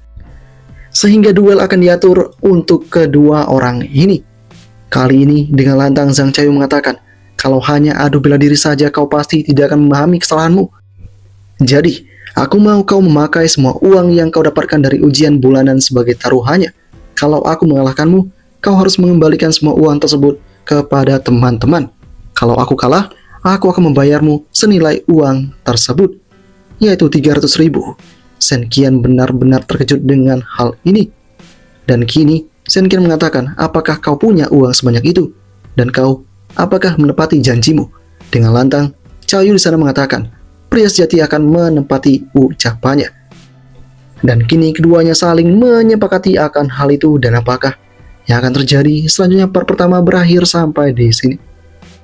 sehingga duel akan diatur untuk kedua orang ini. Kali ini dengan lantang Zhang Chaoyu mengatakan, "Kalau hanya adu bela diri saja kau pasti tidak akan memahami kesalahanmu. Jadi, aku mau kau memakai semua uang yang kau dapatkan dari ujian bulanan sebagai taruhannya. Kalau aku mengalahkanmu, kau harus mengembalikan semua uang tersebut kepada teman-teman. Kalau aku kalah, aku akan membayarmu senilai uang tersebut, yaitu 300.000. Shen Qian benar-benar terkejut dengan hal ini. Dan kini, Shen Qian mengatakan, "Apakah kau punya uang sebanyak itu? Dan kau, apakah menepati janjimu?" Dengan lantang, Chaoyu di sana mengatakan, pria sejati akan menepati ucapannya. Dan kini keduanya saling menyepakati akan hal itu dan apakah yang akan terjadi selanjutnya. Part pertama berakhir sampai di sini.